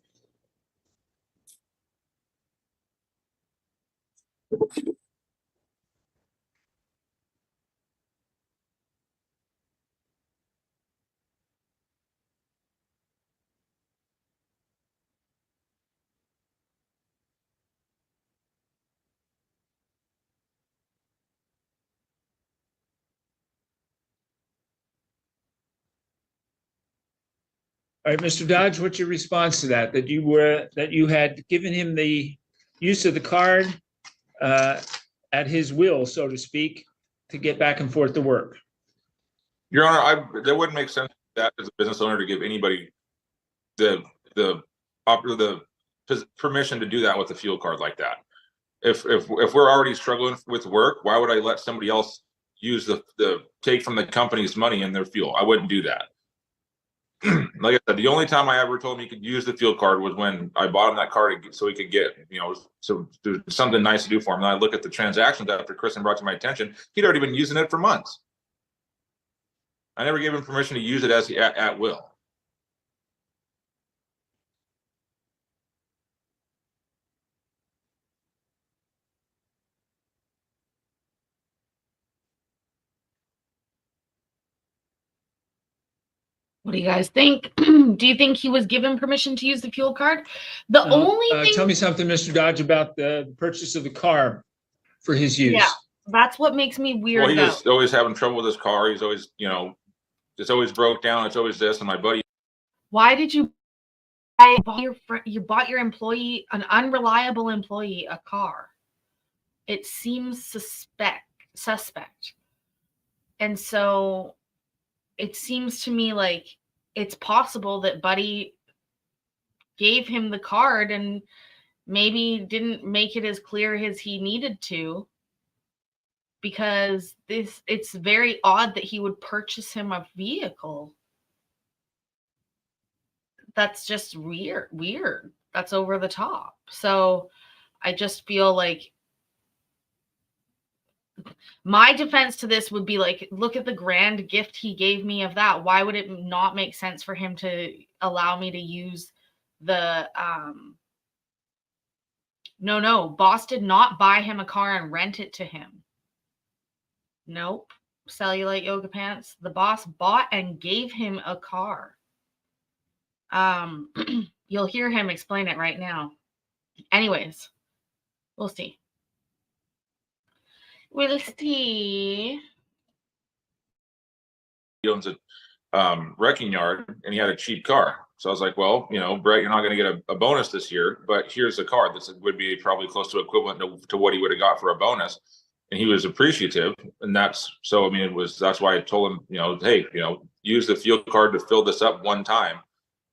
All right, Mr. Dodge, what's your response to that? That you had given him the use of the card at his will, so to speak, to get back and forth to work? Your Honor, that wouldn't make sense that as a business owner to give anybody the permission to do that with a fuel card like that. If we're already struggling with work, why would I let somebody else use the take from the company's money in their fuel? I wouldn't do that. Like I said, the only time I ever told him he could use the fuel card was when I bought him that card so he could get, so do something nice to do for him. And I look at the transactions after Kristen brought to my attention, he'd already been using it for months. I never gave him permission to use it at will. What do you guys think? Do you think he was given permission to use the fuel card? The only thing, Tell me something, Mr. Dodge, about the purchase of the car for his use. yeah, that's what makes me weird Well, he about. was always having trouble with his car. He's always, it's always broke down. It's always this. And my buddy, Why did you bought your employee, an unreliable employee, a car? It seems suspect. And so it seems to me like it's possible that Buddy gave him the card and maybe didn't make it as clear as he needed to, because it's very odd that he would purchase him a vehicle. That's just weird. That's over the top. So I just feel like my defense to this would be like, look at the grand gift he gave me of that. Why would it not make sense for him to allow me to use the no, boss did not buy him a car and rent it to him. Nope. Cellulite yoga pants. The boss bought and gave him a car. You'll hear him explain it right now. Anyways, we'll see. We'll see. he owns a wrecking yard and he had a cheap car. So I was like, well, Brett, you're not going to get a bonus this year, but here's a car that would be probably close to equivalent to what he would have got for a bonus. And he was appreciative. And that's why I told him, hey, use the fuel card to fill this up one time.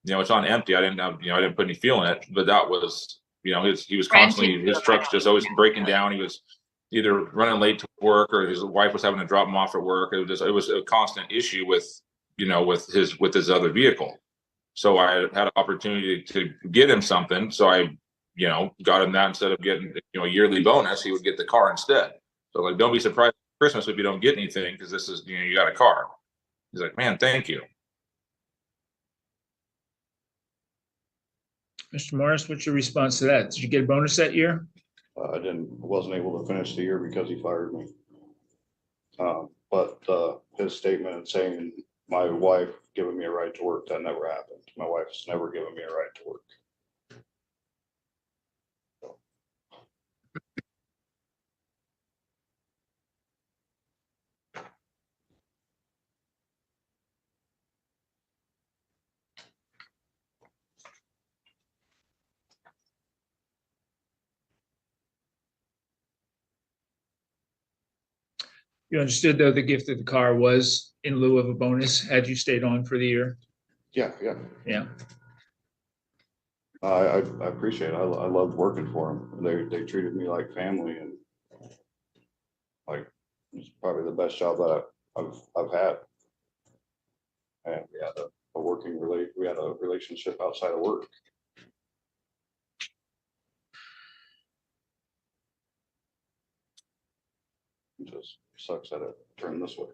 It's on empty. I didn't put any fuel in it, but that was, he was constantly, his truck's just always breaking down. He was either running late to work or his wife was having to drop him off at work. It was a constant issue with his other vehicle. So I had an opportunity to get him something. So I, got him that instead of getting, a yearly bonus, he would get the car instead. So like, don't be surprised at Christmas if you don't get anything, because this is, you got a car. He's like, man, thank you. Mr. Morris, what's your response to that? Did you get a bonus that year? I wasn't able to finish the year because he fired me. But his statement saying my wife giving me a right to work, that never happened. My wife's never given me a right to work. You understood, though, the gift of the car was in lieu of a bonus had you stayed on for the year? Yeah. Yeah. I appreciate it. I loved working for them. They treated me like family, and like it's probably the best job that I've had. And we had a relationship outside of work. It just sucks that it turned this way.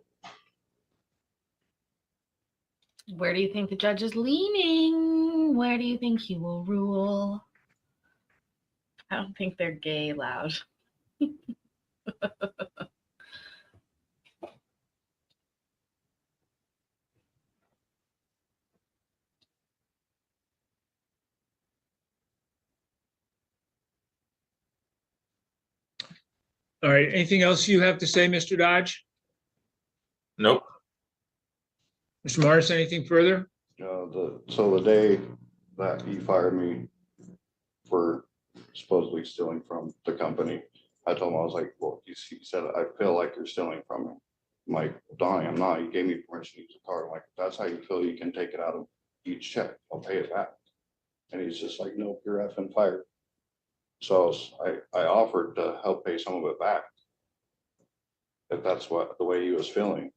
Where do you think the judge is leaning? Where do you think he will rule? I don't think they're gay loud. All right. Anything else you have to say, Mr. Dodge? Nope. Mr. Morris, anything further? So the day that he fired me for supposedly stealing from the company, I told him, I was like, well, he said, I feel like you're stealing from me. I'm like, Donnie, I'm not. You gave me permission to use the car. I'm like, if that's how you feel, you can take it out of each check. I'll pay it back. And he's just like, nope, you're effing fired. So I offered to help pay some of it back, if that's the way he was feeling.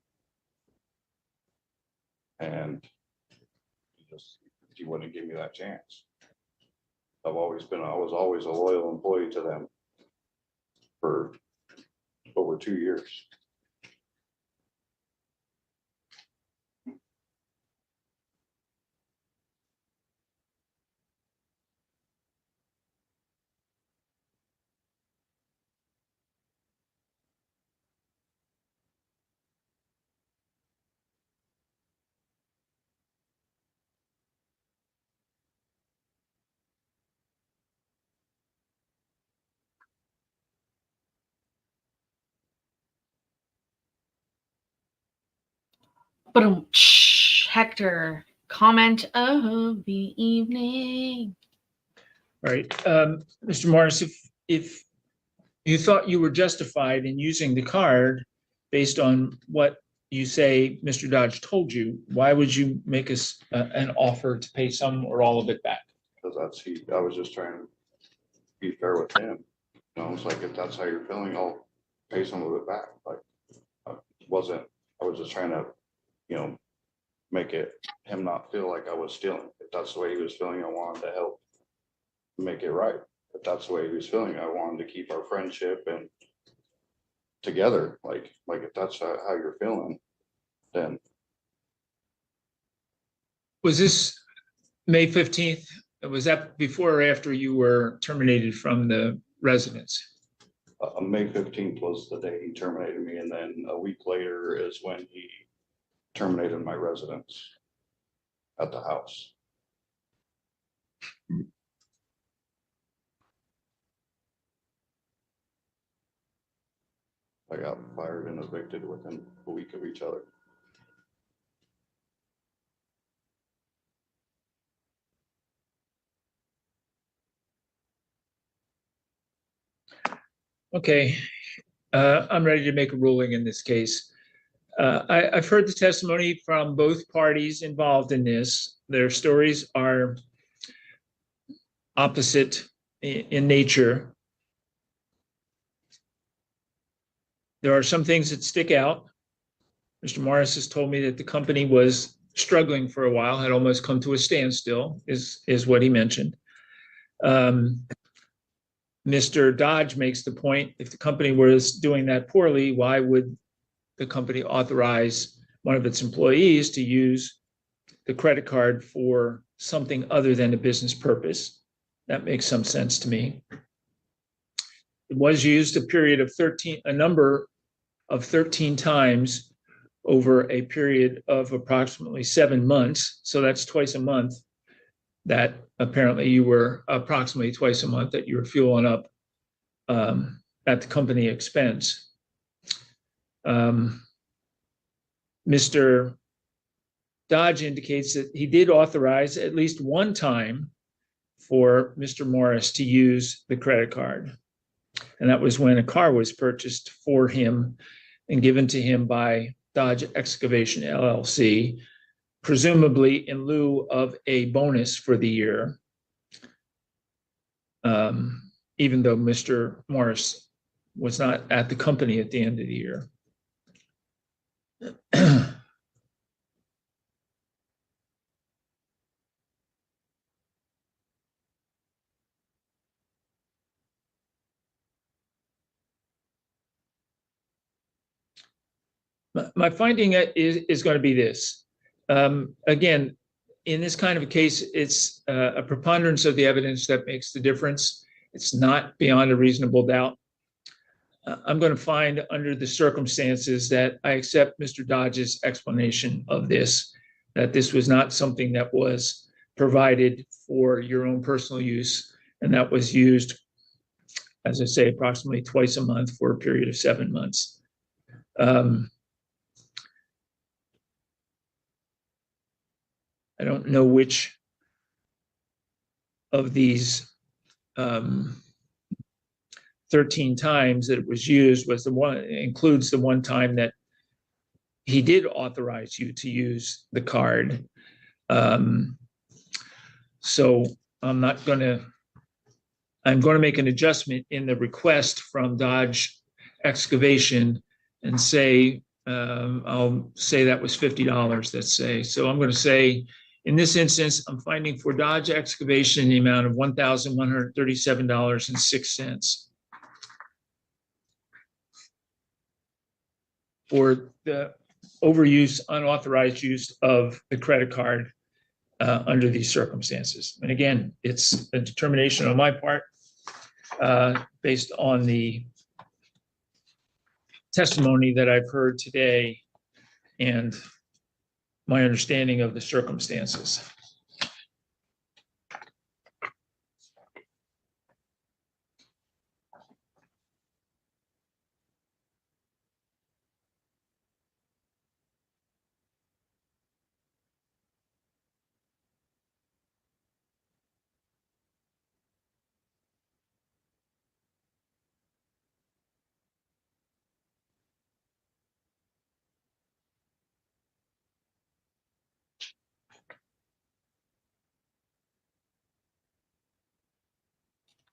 And he wouldn't give me that chance. I was always a loyal employee to them for over 2 years. But Hector, comment of the evening. All right, Mr. Morris, if you thought you were justified in using the card based on what you say Mr. Dodge told you, why would you make us an offer to pay some or all of it back? Because I was just trying to be fair with him. You know, it's like, if that's how you're feeling, I'll pay some of it back. Like, I was just trying to, you know, make him not feel like I was stealing. If that's the way he was feeling, I wanted to help make it right. If that's the way he was feeling, I wanted to keep our friendship and together. Like if that's how you're feeling, then. Was this May 15th? Was that before or after you were terminated from the residence? May 15th was the day he terminated me, and then a week later is when he terminated my residence at the house. I got fired and evicted within a week of each other. Okay, I'm ready to make a ruling in this case. I've heard the testimony from both parties involved in this. Their stories are opposite in nature. There are some things that stick out. Mr. Morris has told me that the company was struggling for a while, had almost come to a standstill, is what he mentioned. Mr. Dodge makes the point, if the company was doing that poorly, why would the company authorize one of its employees to use the credit card for something other than a business purpose? That makes some sense to me. It was used a number of 13 times over a period of approximately 7 months. So that's twice a month that apparently you were approximately twice a month that you were fueling up at the company expense. Mr. Dodge indicates that he did authorize at least one time for Mr. Morris to use the credit card. And that was when a car was purchased for him and given to him by Dodge Excavation LLC, presumably in lieu of a bonus for the year, even though Mr. Morris was not at the company at the end of the year. My finding is going to be this. Again, in this kind of a case, it's a preponderance of the evidence that makes the difference. It's not beyond a reasonable doubt. I'm going to find under the circumstances that I accept Mr. Dodge's explanation of this, that this was not something that was provided for your own personal use, and that was used, as I say, approximately twice a month for a period of 7 months. I don't know which of these 13 times that it was used was the one, includes the one time that he did authorize you to use the card. So I'm going to make an adjustment in the request from Dodge Excavation and say, I'll say that was $50, let's say. So I'm going to say, in this instance, I'm finding for Dodge Excavation the amount of $1,137.06 for the overuse, unauthorized use of the credit card under these circumstances. And again, it's a determination on my part based on the testimony that I've heard today and my understanding of the circumstances.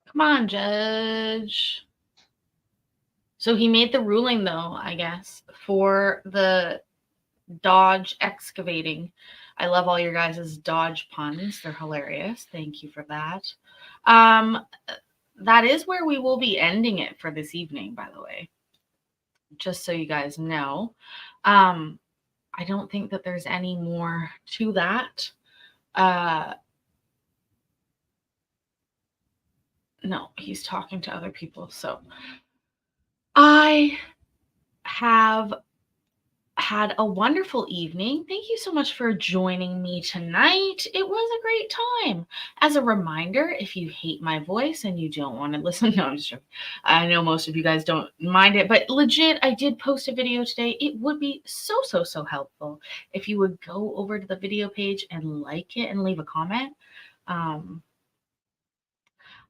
Come on, Judge. So he made the ruling, though, I guess, for the Dodge excavating. I love all your guys' Dodge puns. They're hilarious. Thank you for that. That is where we will be ending it for this evening, by the way. Just so you guys know. I don't think that there's any more to that. No, he's talking to other people. So I have had a wonderful evening. Thank you so much for joining me tonight. It was a great time. As a reminder, if you hate my voice and you don't want to listen, no, I'm just joking. I know most of you guys don't mind it, but legit, I did post a video today. It would be so helpful if you would go over to the video page and like it and leave a comment.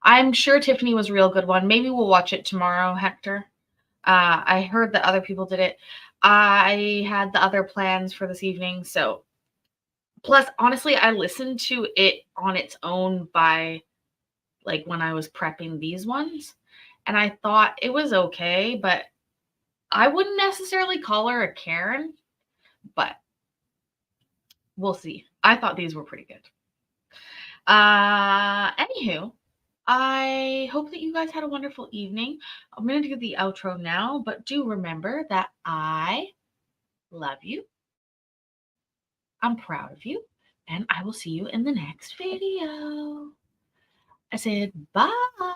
I'm sure Tiffany was a real good one. Maybe we'll watch it tomorrow, Hector. I heard that other people did it. I had the other plans for this evening. So, plus, honestly, I listened to it on its own by like when I was prepping these ones. And I thought it was okay, but I wouldn't necessarily call her a Karen. But we'll see. I thought these were pretty good. Anywho, I hope that you guys had a wonderful evening. I'm going to do the outro now, but do remember that I love you. I'm proud of you, and I will see you in the next video. I said bye.